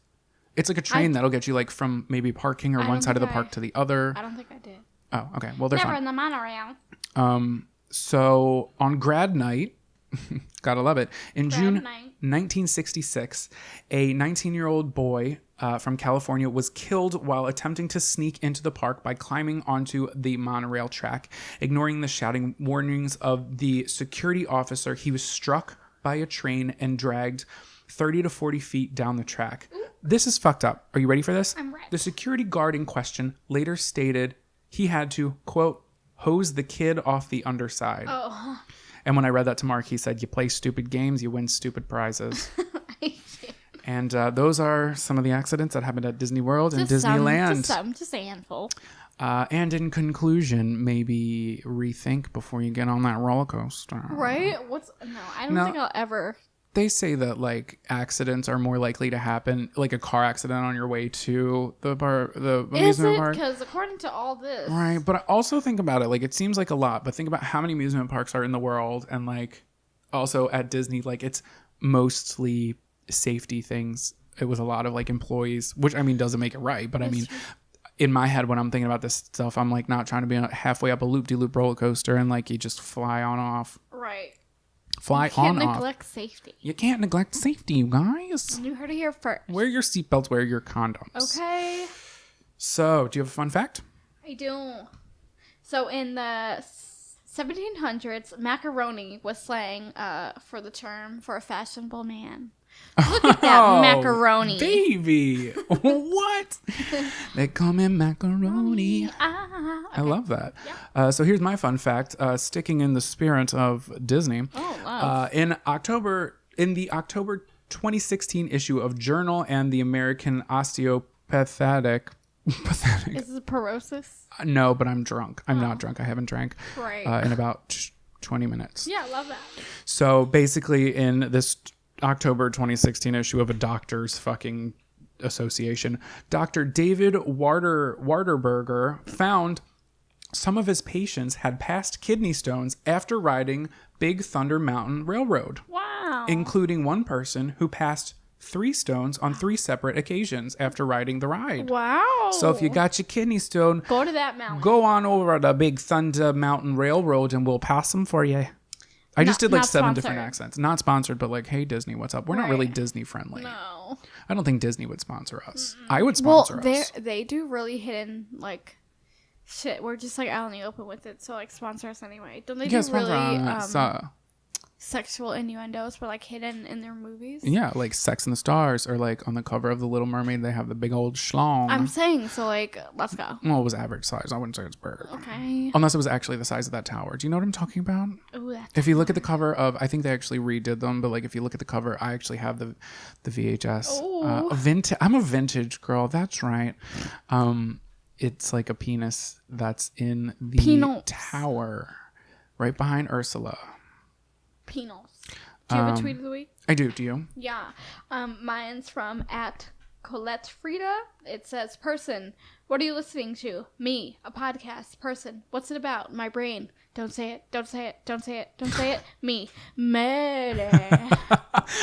It's like a train that'll get you like from maybe parking or one side of the park to the other. I don't think I did. Oh, okay. Well, they're Never fine. in the monorail. So on grad night, gotta love it. In Grad June night. 1966, a 19-year-old boy from California was killed while attempting to sneak into the park by climbing onto the monorail track. Ignoring the shouting warnings of the security officer, he was struck by a train and dragged 30 to 40 feet down the track. Ooh. This is fucked up. Are you ready for this? I'm ready. The security guard in question later stated he had to, quote, hose the kid off the underside. Oh. And when I read that to Mark, he said, you play stupid games, you win stupid prizes. And those are some of the accidents that happened at Disney World and Disneyland. Just a handful. And in conclusion, maybe rethink before you get on that roller coaster. Right? No, I don't think I'll ever they say that like accidents are more likely to happen, like a car accident on your way to the amusement park. Because according to all this, Right, but I also think about it, like it seems like a lot, but think about how many amusement parks are in the world, and like also at Disney, like it's mostly safety things. It was a lot of like employees, which I mean doesn't make it right, but I mean in my head when I'm thinking about this stuff, I'm like not trying to be halfway up a loop-de-loop roller coaster and like you just fly on off. Right. Fly you can't on off. neglect safety. You can't neglect safety, you guys. You heard it here first. Wear your seatbelts, wear your condoms. Okay. So, do you have a fun fact? I do. So in the 1700s, macaroni was slang for the term for a fashionable man. Look at that macaroni. Baby. What? They call me macaroni. Okay. I love that. Yeah. So here's my fun fact. Sticking in the spirit of Disney. Oh, wow. In the October 2016 issue of Journal and the American Osteopathic. Is this porosis? No, but I'm drunk. I'm not drunk. I haven't drank Right. in about 20 minutes. Yeah, I love that. So basically in this October 2016 issue of a doctor's fucking association, Dr. David Warderberger found some of his patients had passed kidney stones after riding Big Thunder Mountain Railroad, Wow. including one person who passed 3 stones on 3 separate occasions after riding the ride. Wow. So if you got your kidney stone, go to that mountain. go on over to Big Thunder Mountain Railroad and we'll pass them for you. I just did like 7 different accents. Not sponsored, but like, hey, Disney, what's up? We're not really Disney friendly. No. I don't think Disney would sponsor us. I would sponsor us. They do really hidden, like, shit. We're just, like, out in the open with it. So, like, sponsor us anyway. Don't they do really sexual innuendos, but, like, hidden in their movies? Yeah, like Sex and the Stars, or like on the cover of The Little Mermaid, they have the big old schlong. I'm saying, so, like, let's go. Well, it was average size. I wouldn't say it's big. Okay. Unless it was actually the size of that tower. Do you know what I'm talking about? Ooh, that's If you look at the cover of, I think they actually redid them, but like if you look at the cover, I actually have the VHS. I'm a vintage girl. That's right. It's like a penis that's in the tower right behind Ursula. Penals. Do you have a tweet of the week? I do. Do you? Yeah. Mine's from @ColetteFrida. It says, person, what are you listening to? Me, a podcast. Person, what's it about? My brain. Don't say it. Don't say it. Don't say it. Don't say it. Me. Murder.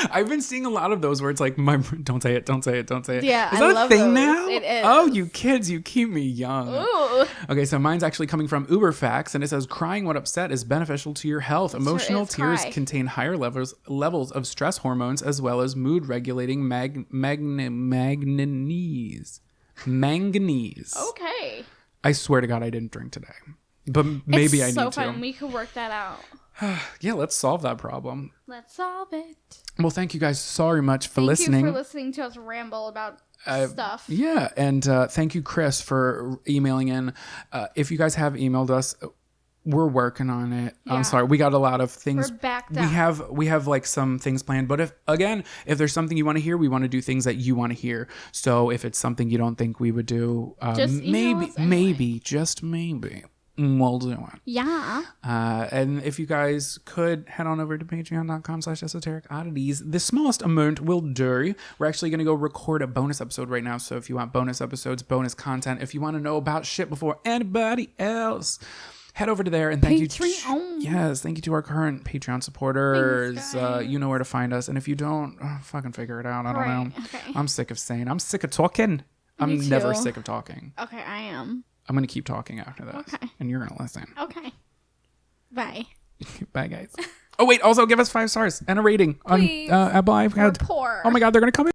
I've been seeing a lot of those where it's like, don't say it. Don't say it. Don't say it. Yeah, is that love a thing those. now? It is. Oh, you kids, you keep me young. Ooh. Okay, so mine's actually coming from Uberfacts, and it says, crying when upset is beneficial to your health. Emotional tears contain higher levels of stress hormones as well as mood regulating manganese. Okay. I swear to God, I didn't drink today. But maybe I need to. It's so fun. We could work that out. Yeah, let's solve that problem. Let's solve it. Well, thank you guys so much for listening. Thank you for listening to us ramble about stuff. Yeah, and thank you, Chris, for emailing in. If you guys have emailed us, we're working on it. Yeah. I'm sorry, we got a lot of things. We're backed up. We have like some things planned, but if there's something you want to hear, we want to do things that you want to hear. So if it's something you don't think we would do, maybe, just maybe. We'll do it. Yeah. And if you guys could head on over to patreon.com/esoteric oddities, the smallest amount will do. We're actually going to go record a bonus episode right now. So if you want bonus episodes, bonus content, if you want to know about shit before anybody else, head over to there. And thank you. Yes. Thank you to our current Patreon supporters. Thanks, you know where to find us. And if you don't, fucking figure it out. I don't know. Okay. I'm sick of talking. I'm never sick of talking. Okay. I am. I'm going to keep talking after this. Okay. And you're going to listen. Okay. Bye. Bye, guys. Oh, wait. Also, give us 5 stars and a rating on Apple iPad. We're poor. Oh, my God. They're going to come in.